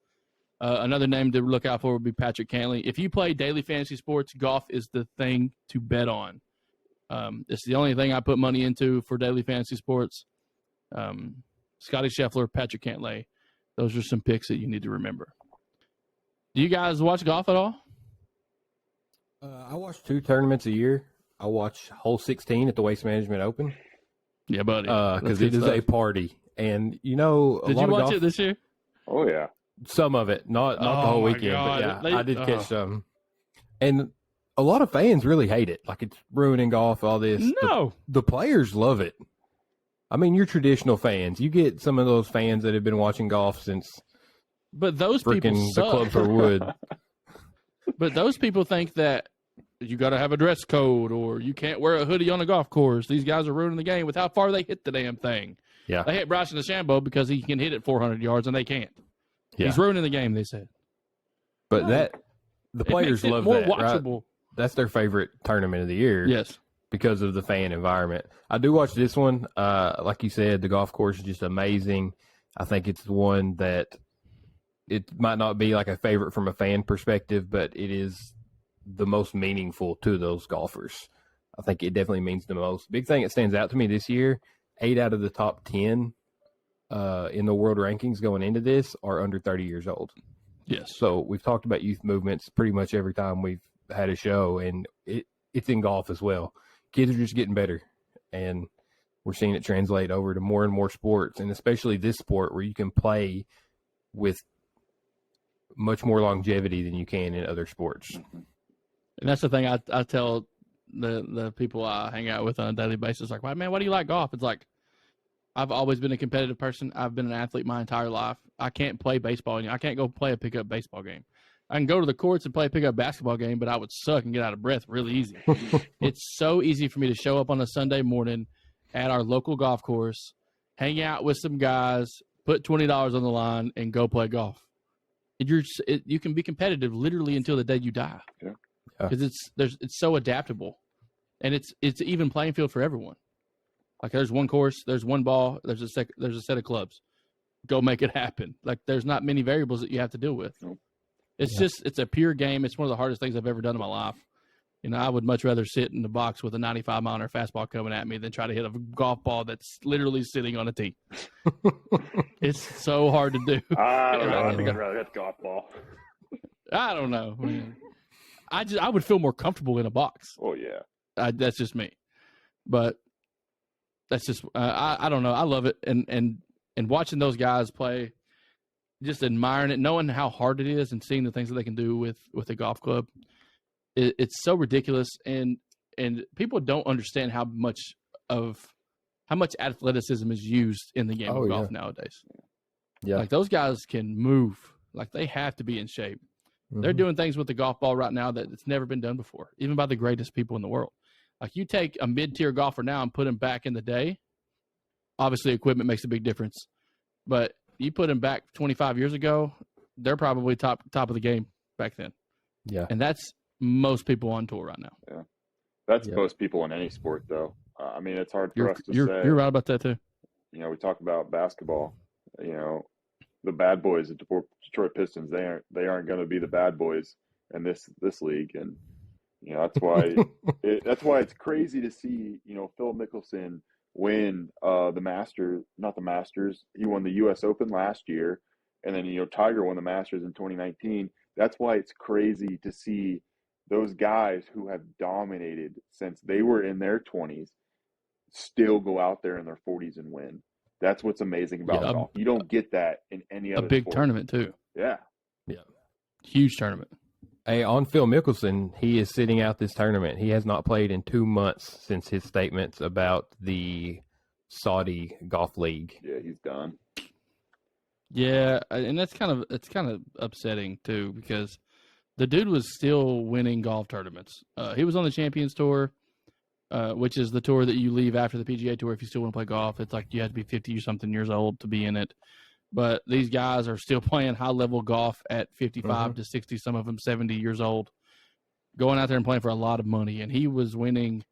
Another name to look out for would be Patrick Cantlay. If you play daily fantasy sports, golf is the thing to bet on. It's the only thing I put money into for daily fantasy sports. Scotty Scheffler, Patrick Cantlay. Those are some picks that you need to remember. Do you guys watch golf at all? I watch 2 tournaments a year. I watch hole 16 at the Waste Management Open. Yeah, buddy. Because it is a party. And, Did you watch it this year? Oh, yeah. Some of it, not the whole weekend, God. but yeah, I did catch some. And a lot of fans really hate it. Like, it's ruining golf, all this. No. The players love it. I mean, you're traditional fans. You get some of those fans that have been watching golf since but those people the clubs are wood. But those people think that you got to have a dress code or you can't wear a hoodie on a golf course. These guys are ruining the game with how far they hit the damn thing. Yeah. They hit Bryson DeChambeau because he can hit it 400 yards and they can't. Yeah. He's ruining the game, they said. But the players love more that, watchable. Right? That's their favorite tournament of the year. Yes. because of the fan environment. I do watch this one. Like you said, the golf course is just amazing. I think it's the one that it might not be like a favorite from a fan perspective, but it is the most meaningful to those golfers. I think it definitely means the most. Big thing that stands out to me this year, 8 out of the top 10 in the world rankings going into this are under 30 years old. Yes. So we've talked about youth movements pretty much every time we've had a show, and it's in golf as well. Kids are just getting better, and we're seeing it translate over to more and more sports, and especially this sport where you can play with much more longevity than you can in other sports. And that's the thing I tell the people I hang out with on a daily basis, like, man, why do you like golf? It's like, I've always been a competitive person. I've been an athlete my entire life. I can't play baseball. I can't go play a pickup baseball game. I can go to the courts and play a pickup basketball game, but I would suck and get out of breath really easy. It's so easy for me to show up on a Sunday morning at our local golf course, hang out with some guys, put $20 on the line, and go play golf. You can be competitive literally until the day you die. Yeah. Because it's so adaptable, and it's an even playing field for everyone. Like, there's one course, there's one ball, there's a set of clubs. Go make it happen. Like, there's not many variables that you have to deal with. Nope. It's a pure game. It's one of the hardest things I've ever done in my life. I would much rather sit in the box with a 95-mile-an-hour fastball coming at me than try to hit a golf ball that's literally sitting on a tee. It's so hard to do. I don't know. I think I'd rather hit golf ball. I don't know, man. I would feel more comfortable in a box. Oh yeah. That's just me. But that's just I don't know. I love it, and watching those guys play, just admiring it, knowing how hard it is, and seeing the things that they can do with a golf club. It's so ridiculous, and people don't understand how much athleticism is used in the game of golf nowadays. Yeah, like, those guys can move. Like, they have to be in shape. Mm-hmm. They're doing things with the golf ball right now that it's never been done before, even by the greatest people in the world. Like, you take a mid-tier golfer now and put him back in the day. Obviously, equipment makes a big difference, but you put him back 25 years ago, they're probably top of the game back then. Yeah, and that's most people on tour right now. Yeah, that's most people in any sport, though. I mean, it's hard for us to say. You're right about that too. We talk about basketball. The bad boys at Detroit Pistons, they aren't going to be the bad boys in this league, and that's why it's crazy to see Phil Mickelson win the Masters, not the Masters. He won the U.S. Open last year, and then Tiger won the Masters in 2019. That's why it's crazy to see those guys who have dominated since they were in their 20s still go out there in their 40s and win. That's what's amazing about golf. You don't get that in any other big sport. Tournament too. Yeah. Huge tournament. Hey, on Phil Mickelson, he is sitting out this tournament. He has not played in 2 months since his statements about the Saudi Golf League. Yeah, he's done. Yeah, and it's kind of upsetting too, because the dude was still winning golf tournaments. He was on the Champions Tour, which is the tour that you leave after the PGA Tour if you still want to play golf. It's like you have to be 50 or something years old to be in it. But these guys are still playing high-level golf at 55 to 60, some of them 70 years old, going out there and playing for a lot of money. And he was winning.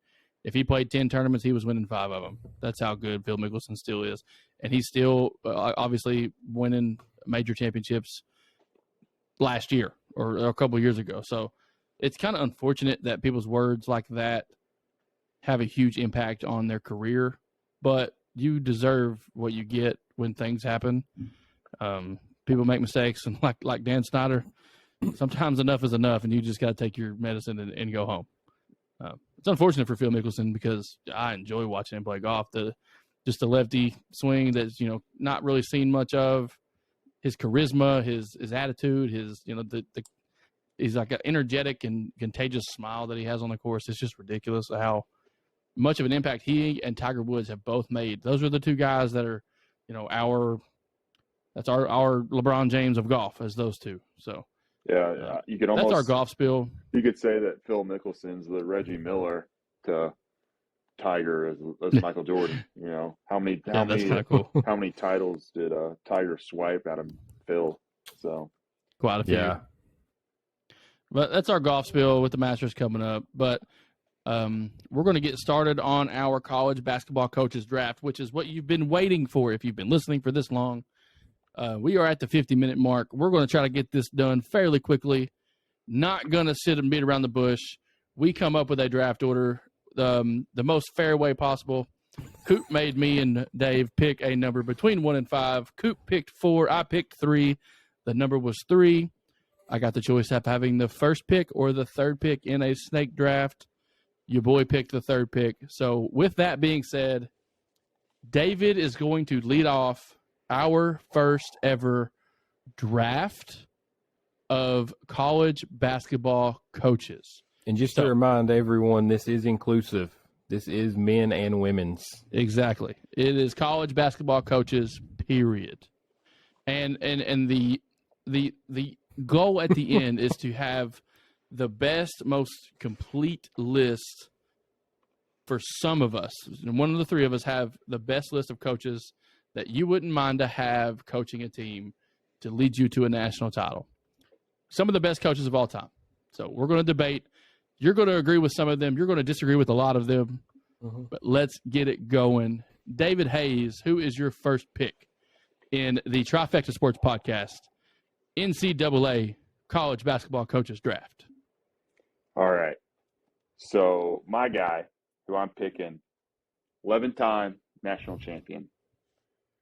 If he played 10 tournaments, he was winning 5 of them. That's how good Phil Mickelson still is. And he's still obviously winning major championships last year or a couple of years ago. So it's kind of unfortunate that people's words like that have a huge impact on their career. But you deserve what you get when things happen. People make mistakes, and like Dan Snyder, sometimes enough is enough, and you just got to take your medicine and go home. It's unfortunate for Phil Mickelson because I enjoy watching him play golf. Just the lefty swing that's not really seen much of. His charisma, his attitude, he's like an energetic and contagious smile that he has on the course. It's just ridiculous how much of an impact he and Tiger Woods have both made. Those are the two guys that are, our LeBron James of golf, as those two. So yeah, you could almost, that's our golf spiel. You could say that Phil Mickelson's the Reggie Miller to Tiger as Michael Jordan. How many cool. How many titles did Tiger swipe out of Phil? So quite a few. Yeah. But that's our golf spiel with the Masters coming up. But We're going to get started on our college basketball coaches draft, which is what you've been waiting for if you've been listening for this long. We are at the 50-minute mark. We're going to try to get this done fairly quickly. Not going to sit and beat around the bush. We come up with a draft order the most fair way possible. Coop made me and Dave pick a number between 1 and 5. Coop picked 4. I picked 3. The number was 3. I got the choice of having the first pick or the third pick in a snake draft. Your boy picked the third pick. So with that being said, David is going to lead off our first ever draft of college basketball coaches. And just to remind everyone, this is inclusive. This is men and women's. Exactly. It is college basketball coaches, period. And the goal at the end is to have the best, most complete list for some of us. And one of the three of us have the best list of coaches that you wouldn't mind to have coaching a team to lead you to a national title. Some of the best coaches of all time. So we're going to debate. You're going to agree with some of them. You're going to disagree with a lot of them. Mm-hmm. But let's get it going. David Hayes, who is your first pick in the TRIF3CTA Sports Podcast NCAA College Basketball Coaches Draft? All right. So my guy, who I'm picking, 11-time national champion.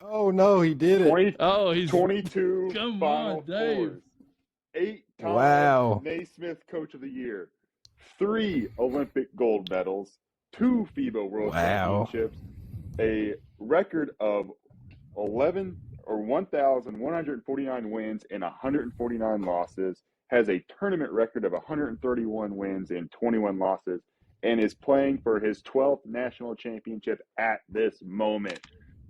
Oh, no, he did it. He's 22 come Final on, Dave. Fours. 8-time Wow. Naismith Coach of the Year. 3 Olympic gold medals. 2 FIBA World Championships. A record of 1,149 wins and 149 losses. Has a tournament record of 131 wins and 21 losses, and is playing for his 12th national championship at this moment.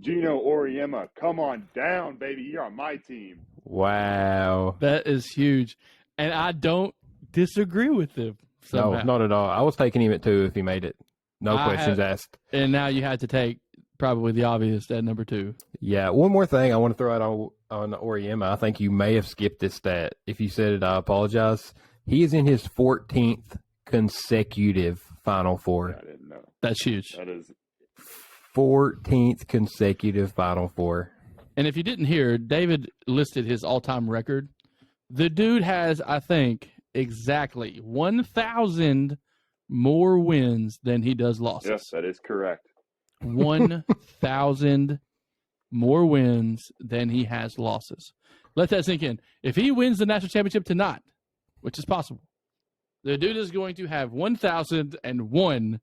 Gino Auriemma, come on down, baby. You're on my team. Wow. That is huge. And I don't disagree with him somehow. No, not at all. I was taking him at 2 if he made it. No questions asked. And now you had to take probably the obvious at number 2. Yeah. One more thing I want to throw out on Auriemma. I think you may have skipped this stat. If you said it, I apologize. He is in his 14th consecutive Final Four. I didn't know. That's huge. That is 14th consecutive Final Four. And if you didn't hear, David listed his all-time record. The dude has, I think, exactly 1,000 more wins than he does losses. Yes, that is correct. 1,000 more wins than he has losses. Let that sink in. If he wins the national championship tonight, which is possible, the dude is going to have 1,001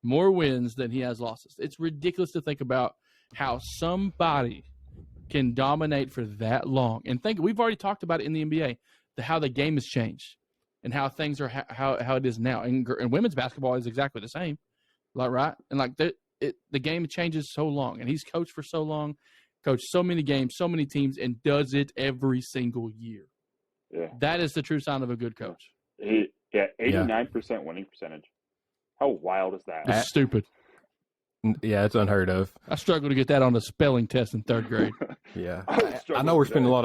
more wins than he has losses. It's ridiculous to think about how somebody can dominate for that long. And we've already talked about it in the NBA, how the game has changed and how things are how it is now. And women's basketball is exactly the same, right? And the game changes so long, and he's coached for so long, coached so many games, so many teams, and does it every single year. Yeah, that is the true sign of a good coach. 89% winning percentage. How wild is that? It's stupid. Yeah, it's unheard of. I struggled to get that on a spelling test in 3rd grade. Yeah, I know we're spending a lot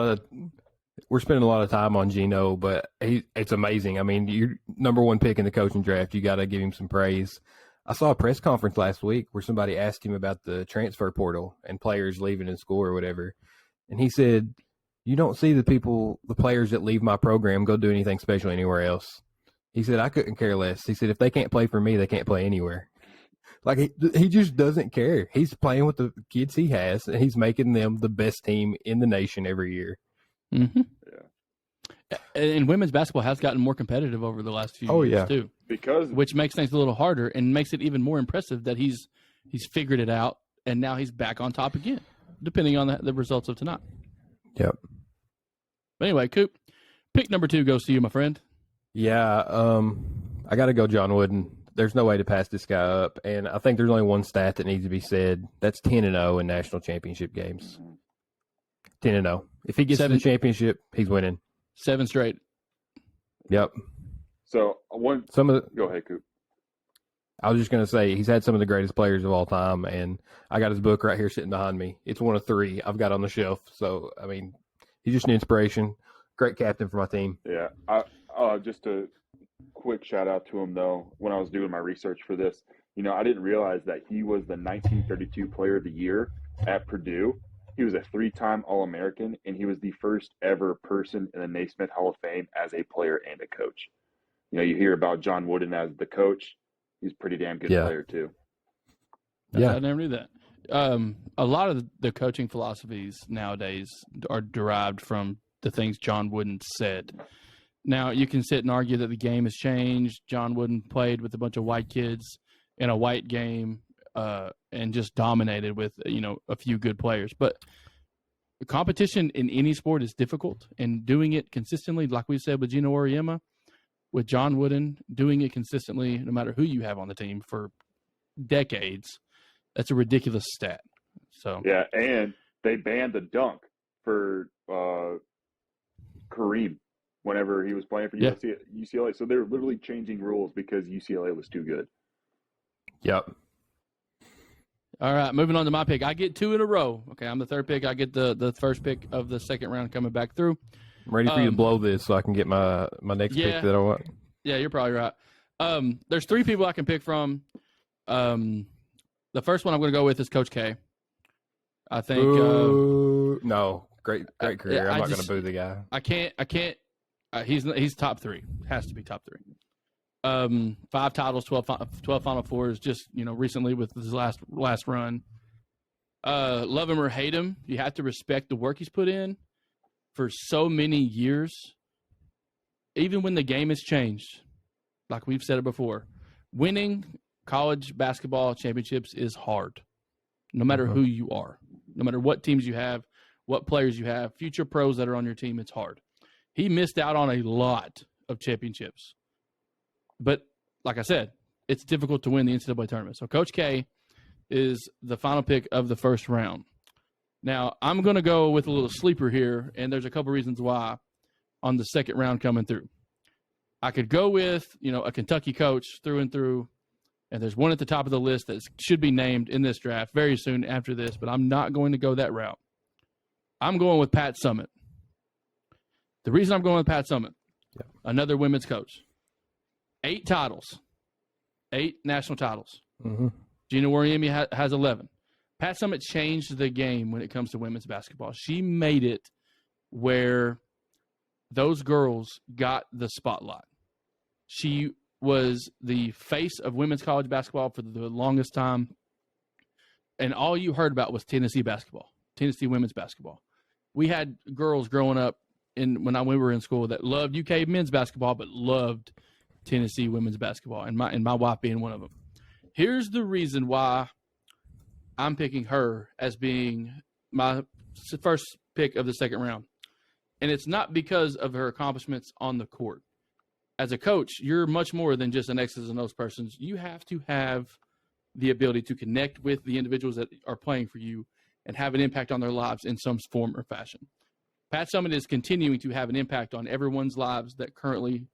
of time on Gino, but it's amazing. I mean, you're number 1 pick in the coaching draft. You got to give him some praise. I saw a press conference last week where somebody asked him about the transfer portal and players leaving in school or whatever, and he said, "You don't see the players that leave my program go do anything special anywhere else." He said, "I couldn't care less." He said, "If they can't play for me, they can't play anywhere." Like, he just doesn't care. He's playing with the kids he has, and he's making them the best team in the nation every year. Mm-hmm. Yeah. And women's basketball has gotten more competitive over the last few years, too. Which makes things a little harder and makes it even more impressive that he's figured it out, and now he's back on top again, depending on the results of tonight. Yep. But anyway, Coop, pick number 2 goes to you, my friend. Yeah, I got to go John Wooden. There's no way to pass this guy up, and I think there's only one stat that needs to be said. That's 10-0 in national championship games. 10-0. If he gets to the championship, he's winning. 7 straight. Yep. So go ahead, Coop. I was just going to say he's had some of the greatest players of all time, and I got his book right here sitting behind me. It's one of 3 I've got on the shelf. So, I mean, he's just an inspiration. Great captain for my team. Yeah. Just to quick shout out to him though. When I was doing my research for this, I didn't realize that he was the 1932 Player of the Year at Purdue. He was a 3-time All-American, and he was the first ever person in the Naismith Hall of Fame as a player and a coach. You hear about John Wooden as the coach. He's a pretty damn good player too. I never knew that. A lot of the coaching philosophies nowadays are derived from the things John Wooden said. Now, you can sit and argue that the game has changed. John Wooden played with a bunch of white kids in a white game and just dominated with, a few good players. But competition in any sport is difficult, and doing it consistently, like we said with Gino Auriemma, with John Wooden, doing it consistently, no matter who you have on the team for decades, that's a ridiculous stat. So yeah, and they banned the dunk for Kareem whenever he was playing for UCLA. So they're literally changing rules because UCLA was too good. Yep. All right, moving on to my pick. I get 2 in a row. Okay, I'm the third pick. I get the first pick of the second round coming back through. I'm ready for you to blow this so I can get my next pick that I want. Yeah, you're probably right. There's 3 people I can pick from. The first one I'm going to go with is Coach K. I think. No, great career. I'm not going to boo the guy. I can't. He's top 3. Has to be top 3. 5 titles, 12 Final Fours. Just recently with his last run. Love him or hate him, you have to respect the work he's put in for so many years. Even when the game has changed, like we've said it before, winning college basketball championships is hard. No matter who you are, no matter what teams you have, what players you have, future pros that are on your team, it's hard. He missed out on a lot of championships. But like I said, it's difficult to win the NCAA tournament. So Coach K is the final pick of the first round. Now, I'm going to go with a little sleeper here, and there's a couple reasons why on the second round coming through. I could go with, a Kentucky coach through and through, and there's one at the top of the list that should be named in this draft very soon after this, but I'm not going to go that route. I'm going with Pat Summitt. The reason I'm going with Pat Summitt, another women's coach. 8 titles, 8 national titles. Mm-hmm. Gina Auriemma has 11. Pat Summitt changed the game when it comes to women's basketball. She made it where those girls got the spotlight. She was the face of women's college basketball for the longest time, and all you heard about was Tennessee basketball, Tennessee women's basketball. We had girls growing up when we were in school that loved UK men's basketball but loved Tennessee women's basketball, and my wife being one of them. Here's the reason why I'm picking her as being my first pick of the second round. And it's not because of her accomplishments on the court. As a coach, you're much more than just an X's and O's person. You have to have the ability to connect with the individuals that are playing for you and have an impact on their lives in some form or fashion. Pat Summitt is continuing to have an impact on everyone's lives that currently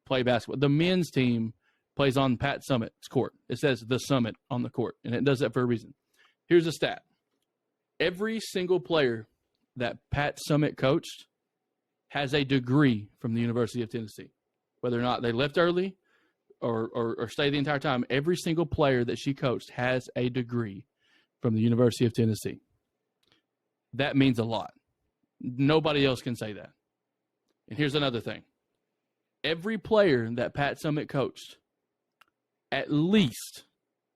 play basketball. The men's team plays on Pat Summitt's court. It says the Summit on the court, and it does that for a reason. Here's a stat. Every single player that Pat Summitt coached has a degree from the University of Tennessee. Whether or not they left early or stayed the entire time, every single player that she coached has a degree from the University of Tennessee. That means a lot. Nobody else can say that. And here's another thing. Every player that Pat Summitt coached at least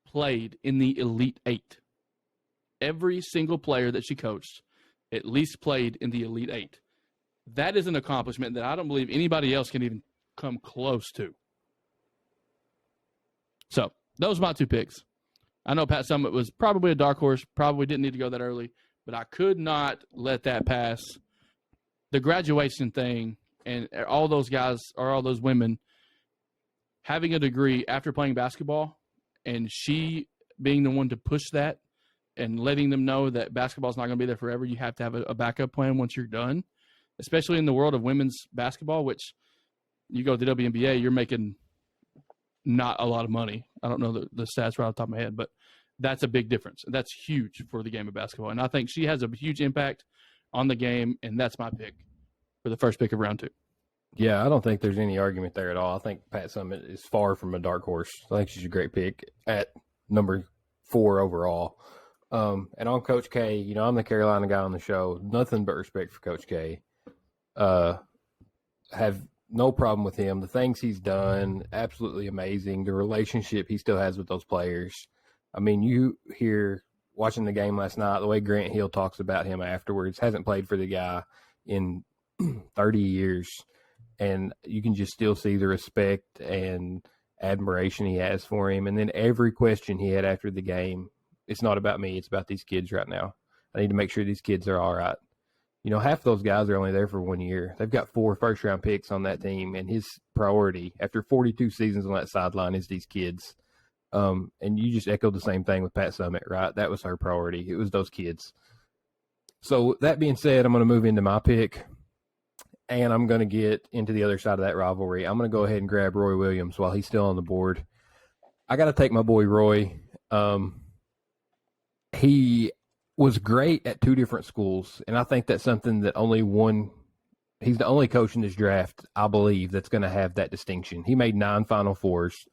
played in the Elite 8. Every single player that she coached at least played in the Elite 8. That is an accomplishment that I don't believe anybody else can even come close to. So, those are my 2 picks. I know Pat Summitt was probably a dark horse, probably didn't need to go that early, but I could not let that pass. The graduation thing and all those guys or all those women having a degree after playing basketball and she being the one to push that and letting them know that basketball is not going to be there forever. You have to have a backup plan once you're done, especially in the world of women's basketball, which you go to the WNBA, you're making not a lot of money. I don't know the stats right off the top of my head, but that's a big difference. That's huge for the game of basketball. And I think she has a huge impact on the game, and that's my pick for the first pick of round 2. Yeah, I don't think there's any argument there at all. I think Pat Summit is far from a dark horse. I think she's a great pick at number 4 overall. And on Coach K, you know, I'm the Carolina guy on the show. Nothing but respect for Coach K. Have no problem with him. The things he's done, absolutely amazing. The relationship he still has with those players. I mean, you hear watching the game last night, the way Grant Hill talks about him afterwards, hasn't played for the guy in 30 years. And you can just still see the respect and admiration he has for him. And then every question he had after the game, it's not about me, it's about these kids right now. I need to make sure these kids are all right. You know, half those guys are only there for 1 year. They've got 4 first-round picks on that team, and his priority after 42 seasons on that sideline is these kids. And you just echoed the same thing with Pat Summit, right? That was her priority. It was those kids. So that being said, I'm going to move into my pick, and I'm going to get into the other side of that rivalry. I'm going to go ahead and grab Roy Williams while he's still on the board. I got to take my boy Roy. He was great at 2 different schools, and I think that's something that he's the only coach in this draft, I believe, that's going to have that distinction. He made 9 Final Fours,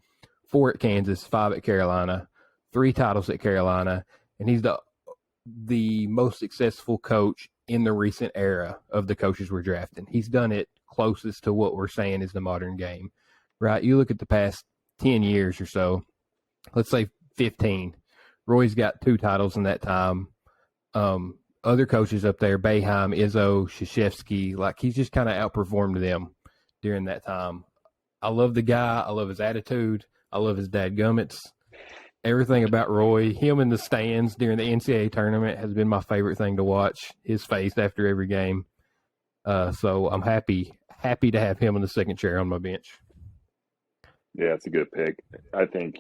4 at Kansas, 5 at Carolina, 3 titles at Carolina, and he's the most successful coach in the recent era of the coaches we're drafting. He's done it closest to what we're saying is the modern game, right? You look at the past 10 years or so, let's say 15. Roy's got 2 titles in that time. Other coaches up there, Boeheim, Izzo, Krzyzewski, like he's just kind of outperformed them during that time. I love the guy. I love his attitude. I love his dadgummits. Everything about Roy, him in the stands during the NCAA tournament has been my favorite thing to watch, his face after every game. So I'm happy to have him in the second chair on my bench. Yeah, it's a good pick. I think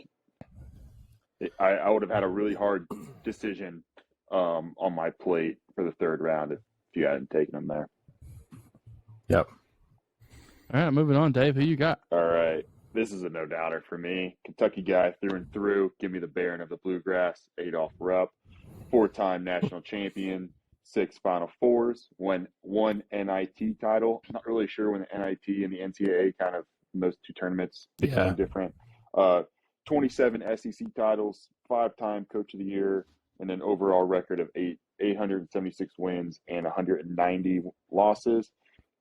I would have had a really hard decision on my plate for the 3rd round if you hadn't taken him there. Yep. All right, moving on, Dave. Who you got? All right. This is a no-doubter for me. Kentucky guy through and through. Give me the Baron of the Bluegrass, Adolph Rupp. 4-time national champion, 6 Final Fours, won 1 NIT title. I'm not really sure when the NIT and the NCAA kind of, those 2 tournaments became different. 27 SEC titles, 5-time Coach of the Year, and an overall record of 876 wins and 190 losses.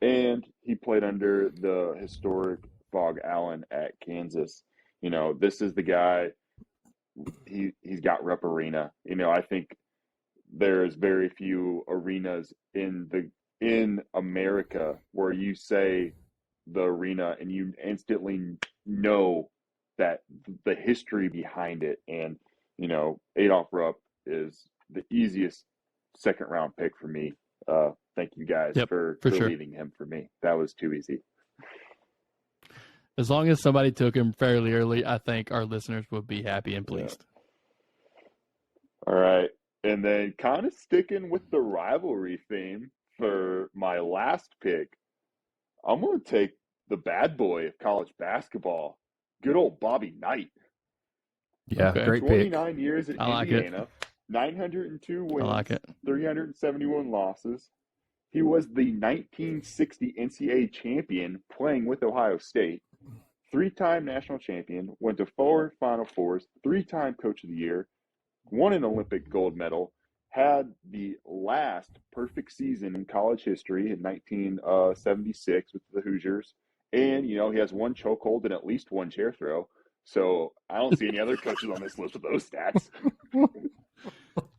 And he played under the historic Bog Allen at Kansas. You know, this is the guy. He's got Rupp Arena. You know, I think there's very few arenas in America where you say the arena and you instantly know that the history behind it. And you know, Adolph Rupp is the easiest 2nd round pick for me. Thank you guys for sure. leaving him for me. That was too easy. As long as somebody took him fairly early, I think our listeners would be happy and pleased. Yeah. All right. And then kind of sticking with the rivalry theme for my last pick, I'm going to take the bad boy of college basketball, good old Bobby Knight. Yeah, great 29 pick. years at Indiana, 902 wins, 371 losses. He was the 1960 NCAA champion playing with Ohio State, 3-time national champion, went to 4 Final Fours, 3-time Coach of the Year, won an Olympic gold medal, had the last perfect season in college history in 1976 with the Hoosiers. And, you know, he has 1 chokehold and at least 1 chair throw. So I don't see any other coaches on this list with those stats.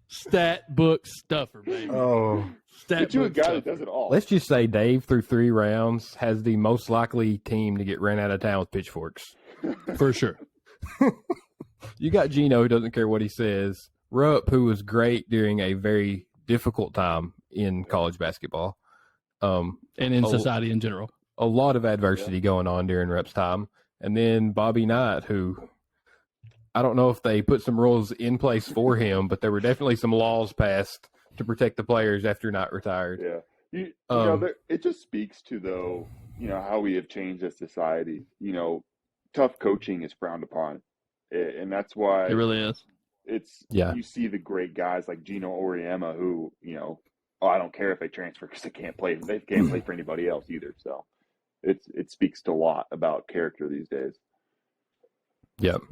Stat book stuffer, baby. Oh. Get you a guy that does it all. Let's just say Dave, through 3 rounds, has the most likely team to get ran out of town with pitchforks. For sure. You got Gino, who doesn't care what he says. Rupp, who was great during a very difficult time in college basketball. And in society in general. A lot of adversity going on during Rupp's time. And then Bobby Knight, who I don't know if they put some rules in place for him, but there were definitely some laws passed to protect the players after Knight retired. Yeah. You know, it just speaks to, though, you know, how we have changed as society. You know, tough coaching is frowned upon. And that's why it really is. You see the great guys like Gino Auriemma who, you know, I don't care if they transfer because they can't play. They can't play for anybody else either. So it speaks to a lot about character these days. Yep.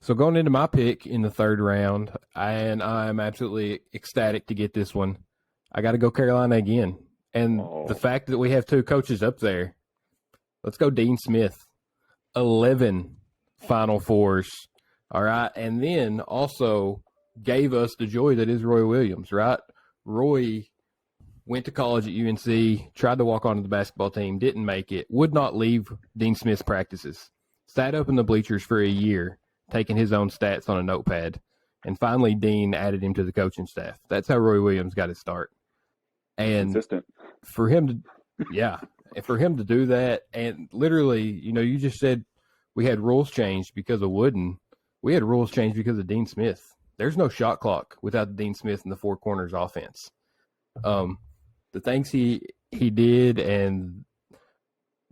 So going into my pick in the third round, and I'm absolutely ecstatic to get this one. I got to go Carolina again. And the fact that we have two coaches up there, let's go Dean Smith. 11 Final Fours, all right? And then also gave us the joy that is Roy Williams, right? Roy went to college at UNC, tried to walk onto the basketball team, didn't make it, would not leave Dean Smith's practices, sat up in the bleachers for a year, taking his own stats on a notepad, and finally Dean added him to the coaching staff. That's how Roy Williams got his start. And consistent. For him to do that, and literally, you just said we had rules changed because of Wooden. We had rules changed because of Dean Smith. There's no shot clock without the Dean Smith in the four corners offense. The things he did and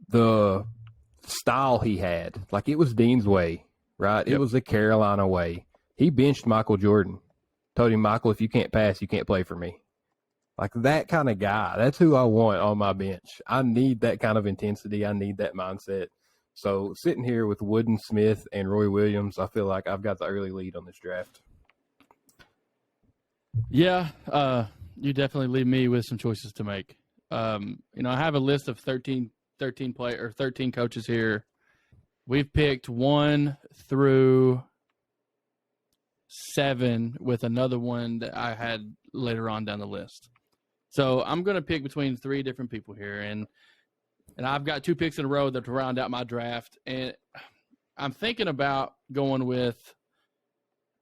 the style he had, like it was Dean's way, right? Yep. It was the Carolina way. He benched Michael Jordan, told him, Michael, if you can't pass, you can't play for me. Like that kind of guy. That's who I want on my bench. I need that kind of intensity. I need that mindset. So sitting here with Wooden, Smith, and Roy Williams, I feel like I've got the early lead on this draft. Yeah, you definitely leave me with some choices to make. I have a list of 13 coaches here. We've picked 1 through 7 with another one that I had later on down the list. So I'm going to pick between 3 different people here, and I've got 2 picks in a row that round out my draft, and I'm thinking about going with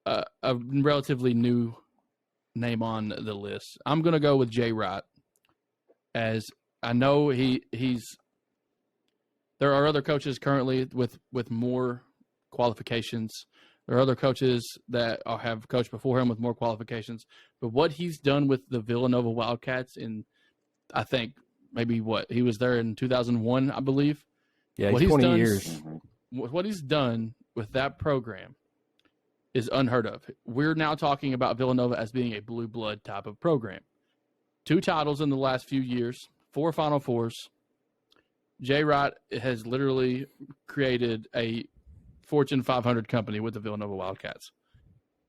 a relatively new name on the list. I'm going to go with Jay Wright, as I know he's. There are other coaches currently with more qualifications. There are other coaches that have coached before him with more qualifications. But what he's done with the Villanova Wildcats in, I think, maybe he was there in 2001, I believe. Yeah, he's 20 years. What he's done with that program is unheard of. We're now talking about Villanova as being a blue blood type of program. 2 titles in the last few years, 4 Final Fours. Jay Wright has literally created a Fortune 500 company with the Villanova Wildcats,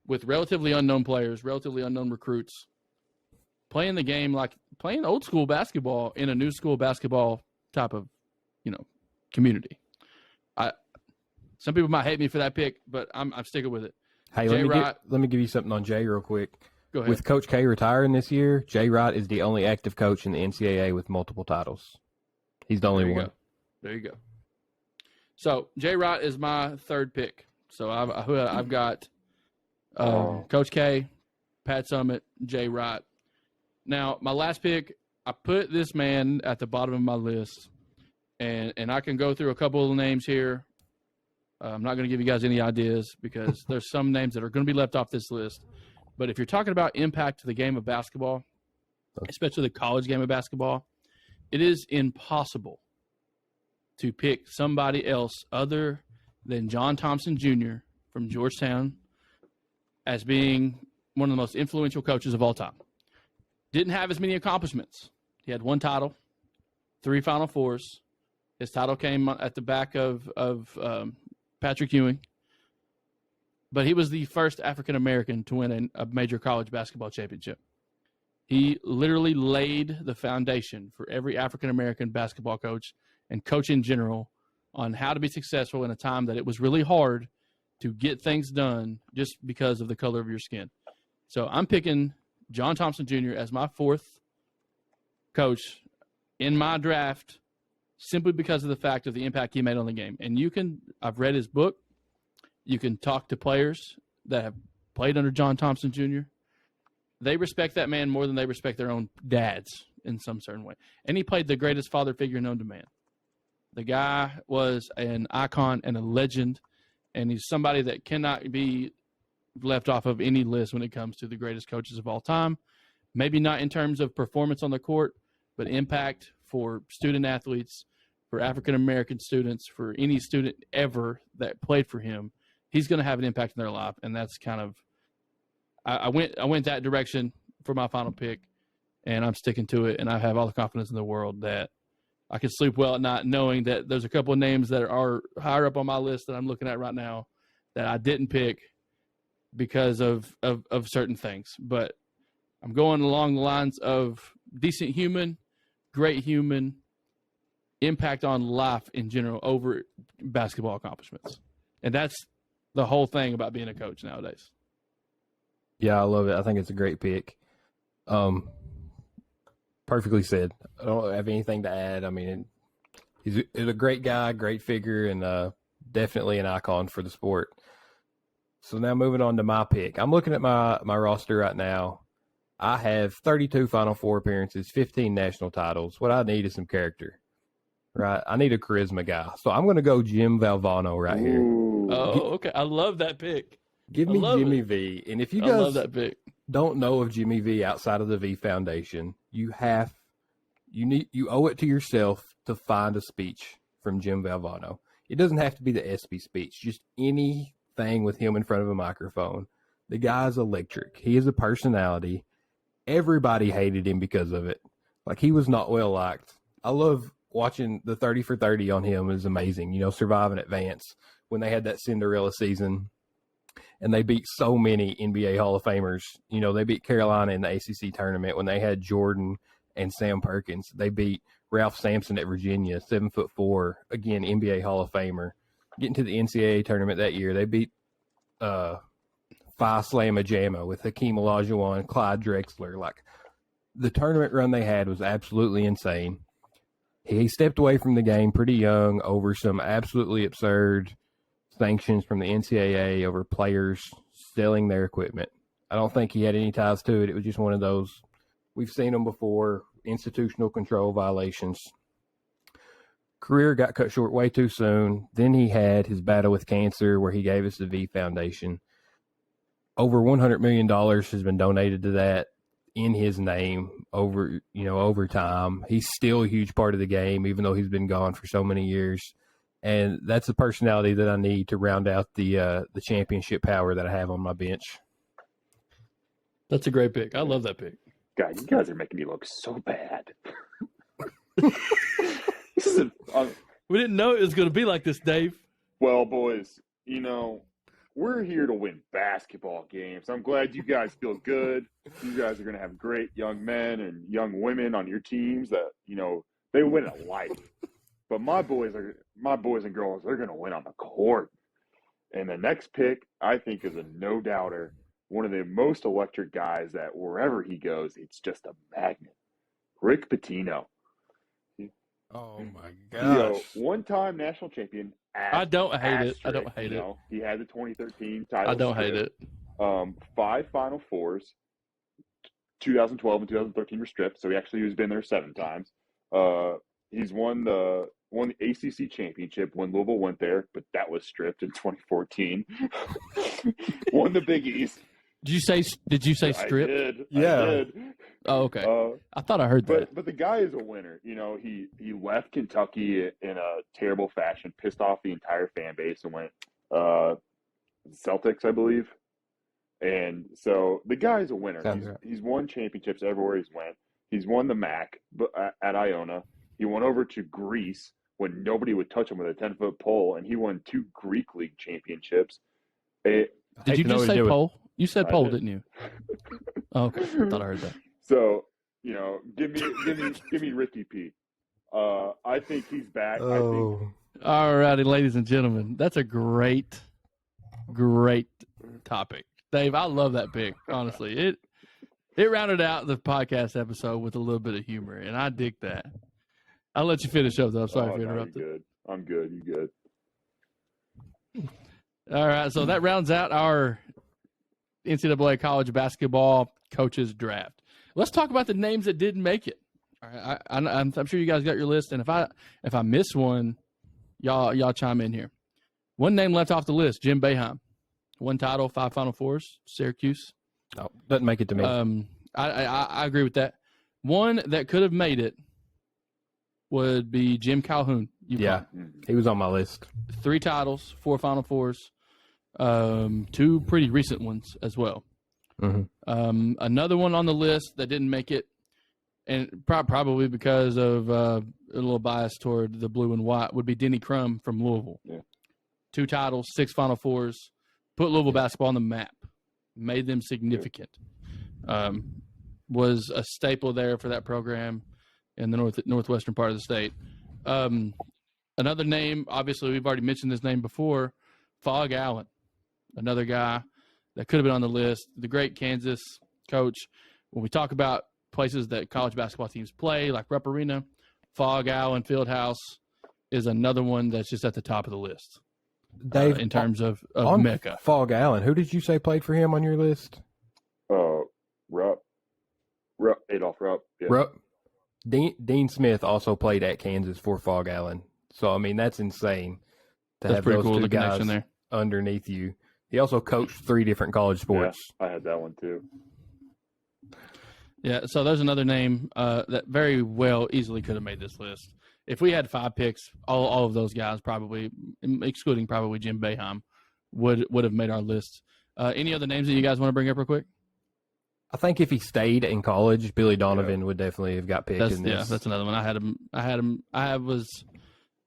with relatively unknown players, relatively unknown recruits, playing the game like playing old school basketball in a new school basketball type of, community. Some people might hate me for that pick, but I'm sticking with it. Hey, let me give you something on Jay real quick. Go ahead. With Coach K retiring this year, Jay Wright is the only active coach in the NCAA with multiple titles. He's the only one. There you go. So Jay Wright is my 3rd pick. So I've got Coach K, Pat Summitt, Jay Wright. Now my last pick, I put this man at the bottom of my list, and I can go through a couple of names here. I'm not going to give you guys any ideas because there's some names that are going to be left off this list. But if you're talking about impact to the game of basketball, especially the college game of basketball, it is impossible to pick somebody else other than John Thompson Jr. from Georgetown as being one of the most influential coaches of all time. Didn't have as many accomplishments. He had 1 title, 3 Final Fours. His title came at the back of Patrick Ewing. But he was the first African-American to win a major college basketball championship. He literally laid the foundation for every African-American basketball coach and coach in general on how to be successful in a time that it was really hard to get things done just because of the color of your skin. So I'm picking John Thompson Jr. as my 4th coach in my draft simply because of the fact of the impact he made on the game. And I've read his book. You can talk to players that have played under John Thompson Jr. They respect that man more than they respect their own dads in some certain way. And he played the greatest father figure known to man. The guy was an icon and a legend, and he's somebody that cannot be left off of any list when it comes to the greatest coaches of all time. Maybe not in terms of performance on the court, but impact for student athletes, for African-American students, for any student ever that played for him. He's going to have an impact in their life, and that's kind of I went that direction for my final pick, and I'm sticking to it, and I have all the confidence in the world that I can sleep well at night knowing that there's a couple of names that are higher up on my list that I'm looking at right now that I didn't pick because of certain things. But I'm going along the lines of decent human, great human, impact on life in general over basketball accomplishments. And that's the whole thing about being a coach nowadays. Yeah, I love it. I think it's a great pick. Perfectly said. I don't have anything to add. I mean, he's a great guy, great figure, and definitely an icon for the sport. So now moving on to my pick. I'm looking at my roster right now. I have 32 Final Four appearances, 15 national titles. What I need is some character, right? I need a charisma guy. So I'm going to go Jim Valvano right here. Oh, okay. I love that pick. Give me Jimmy V. And if you I love guys that pick. don't know of Jimmy V outside of the V Foundation, you owe it to yourself to find a speech from Jim Valvano. It doesn't have to be the ESPY speech, just anything with him in front of a microphone. The guy's electric. He is a personality. Everybody hated him because of it. Like, he was not well liked. I love watching the 30 for 30 on him. Is amazing. You know, Survive and Advance, when they had that Cinderella season and they beat so many NBA Hall of Famers. You know, they beat Carolina in the ACC tournament when they had Jordan and Sam Perkins. They beat Ralph Sampson at Virginia, 7'4", again, NBA Hall of Famer. Getting to the NCAA tournament that year, they beat Phi Slamma Jamma with Hakeem Olajuwon, Clyde Drexler. Like, the tournament run they had was absolutely insane. He stepped away from the game pretty young over some absolutely absurd sanctions from the NCAA over players selling their equipment. I don't think he had any ties to it. It was just one of those, we've seen them before, institutional control violations. Career got cut short way too soon. Then he had his battle with cancer where he gave us the V Foundation. Over $100 million has been donated to that in his name over time. He's still a huge part of the game, even though he's been gone for so many years. And that's the personality that I need to round out the championship power that I have on my bench. That's a great pick. I love that pick. God, you guys are making me look so bad. This is we didn't know it was going to be like this, Dave. Well, boys, you know, we're here to win basketball games. I'm glad you guys feel good. You guys are going to have great young men and young women on your teams that, you know, they win at life. But my boys and girls, they're going to win on the court. And the next pick, I think, is a no-doubter. One of the most electric guys that wherever he goes, it's just a magnet. Rick Pitino. Oh, my gosh. You know, one-time national champion. I don't hate it. I don't hate it. He had the 2013 title. I don't hate it. 5 Final Fours. 2012 and 2013 were stripped, so he actually has been there 7 times. He's won the ACC championship when Louisville went there, but that was stripped in 2014. Won the Big East. Did you say strip? I did. Yeah. I did. Oh, okay. I thought I heard that. But the guy is a winner. You know, he left Kentucky in a terrible fashion, pissed off the entire fan base, and went Celtics, I believe. And so the guy is a winner. He's won championships everywhere he's went. He's won the MAC at Iona. He went over to Greece when nobody would touch him with a 10-foot pole, and he won 2 Greek League championships. Did you just say pole? You said pole, didn't you? Oh, okay. I thought I heard that. So, you know, give me Ricky P. I think he's back. Oh. All righty, ladies and gentlemen. That's a great topic. Dave, I love that pick, honestly. It rounded out the podcast episode with a little bit of humor, and I dig that. I'll let you finish up, though. I'm sorry for interrupting. You're good. I'm good. You good. All right, so that rounds out our NCAA college basketball coaches draft. Let's talk about the names that didn't make it. All right, I'm sure you guys got your list, and if I miss one, y'all chime in here. One name left off the list: Jim Boeheim. 1 title, 5 Final Fours, Syracuse. No, doesn't make it to me. I agree with that. One that could have made it would be Jim Calhoun. Yeah, he was on my list. 3 titles, 4 Final Fours, 2 pretty recent ones as well. Mm-hmm. Another one on the list that didn't make it, and probably because of a little bias toward the blue and white, would be Denny Crum from Louisville. Yeah. 2 titles, 6 Final Fours, put Louisville basketball on the map, made them significant. Was a staple there for that program in the northwestern part of the state. Another name, obviously, we've already mentioned this name before, Fogg Allen, another guy that could have been on the list. The great Kansas coach. When we talk about places that college basketball teams play, like Rupp Arena, Fogg Allen Fieldhouse is another one that's just at the top of the list. Dave, in terms of on Mecca. Fogg Allen, who did you say played for him on your list? Adolph Rupp. Yeah. Rupp. Dean Smith also played at Kansas for Fogg Allen. So, I mean, that's insane to have those cool, two the guys connection there underneath you. He also coached 3 different college sports. Yeah, I had that one too. Yeah, so there's another name that very well easily could have made this list. If we had 5 picks, all of those guys probably, excluding probably Jim Boeheim, would have made our list. Any other names that you guys want to bring up real quick? I think if he stayed in college, Billy Donovan would definitely have got picked in this. Yeah, that's another one.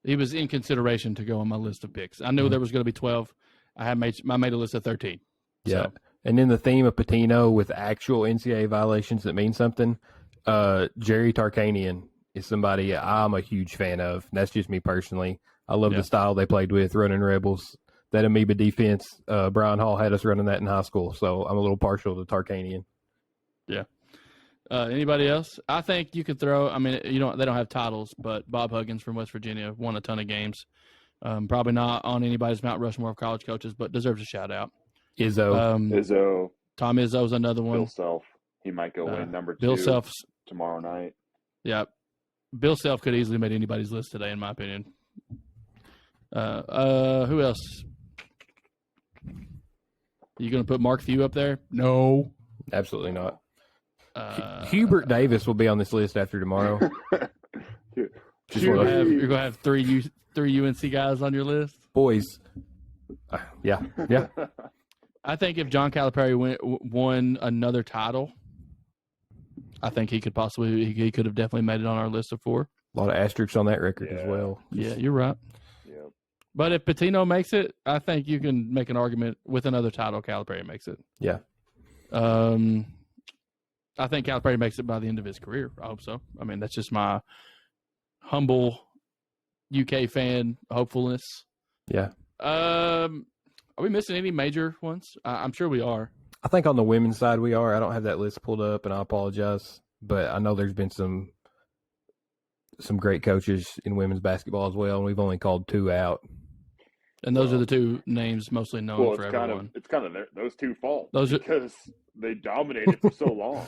He was in consideration to go on my list of picks. I knew there was going to be 12. I made a list of 13. Yeah. So. And in the theme of Patino with actual NCAA violations that mean something, Jerry Tarkanian is somebody I'm a huge fan of. That's just me personally. I love the style they played with, running Rebels. That amoeba defense, Brian Hall had us running that in high school, so I'm a little partial to Tarkanian. Yeah. Anybody else? I think you could throw. I mean, they don't have titles, but Bob Huggins from West Virginia won a ton of games. Probably not on anybody's Mount Rushmore of college coaches, but deserves a shout out. Izzo. Tom Izzo's another one. Bill Self. He might go win number 2 Bill Self tomorrow night. Yeah. Bill Self could easily made anybody's list today, in my opinion. Who else? You going to put Mark Few up there? No. Absolutely not. Hubert Davis will be on this list after tomorrow. You're going to have three UNC guys on your list? Boys. Yeah. I think if John Calipari won another title, I think he could have definitely made it on our list of 4. A lot of asterisks on that record as well. Yeah, you're right. Yep. But if Patino makes it, I think you can make an argument with another title. Calipari makes it. Yeah. I think Calipari makes it by the end of his career. I hope so. I mean, that's just my humble UK fan hopefulness. Yeah. Are we missing any major ones? I'm sure we are. I think on the women's side we are. I don't have that list pulled up, and I apologize. But I know there's been some great coaches in women's basketball as well, and we've only called 2 out. And those are the 2 names mostly known for everyone. It's kind of those 2 fault because they dominated for so long.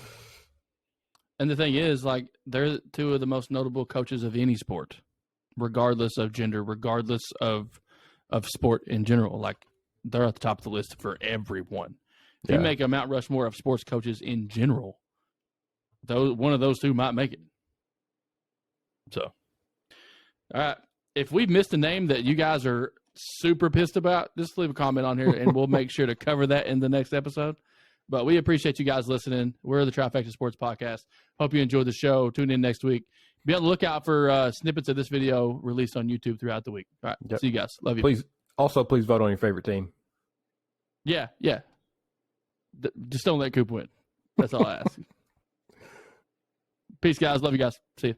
And the thing is, like, they're 2 of the most notable coaches of any sport, regardless of gender, regardless of sport in general. Like, they're at the top of the list for everyone. If you make a Mount Rushmore of sports coaches in general, one of those 2 might make it. So, all right. If we've missed a name that you guys are super pissed about, just leave a comment on here, and we'll make sure to cover that in the next episode. But we appreciate you guys listening. We're the Trifecta Sports Podcast. Hope you enjoyed the show. Tune in next week. Be on the lookout for snippets of this video released on YouTube throughout the week. All right. See you guys. Love you. Please vote on your favorite team. Yeah. Just don't let Coop win. That's all I ask. Peace, guys. Love you guys. See you.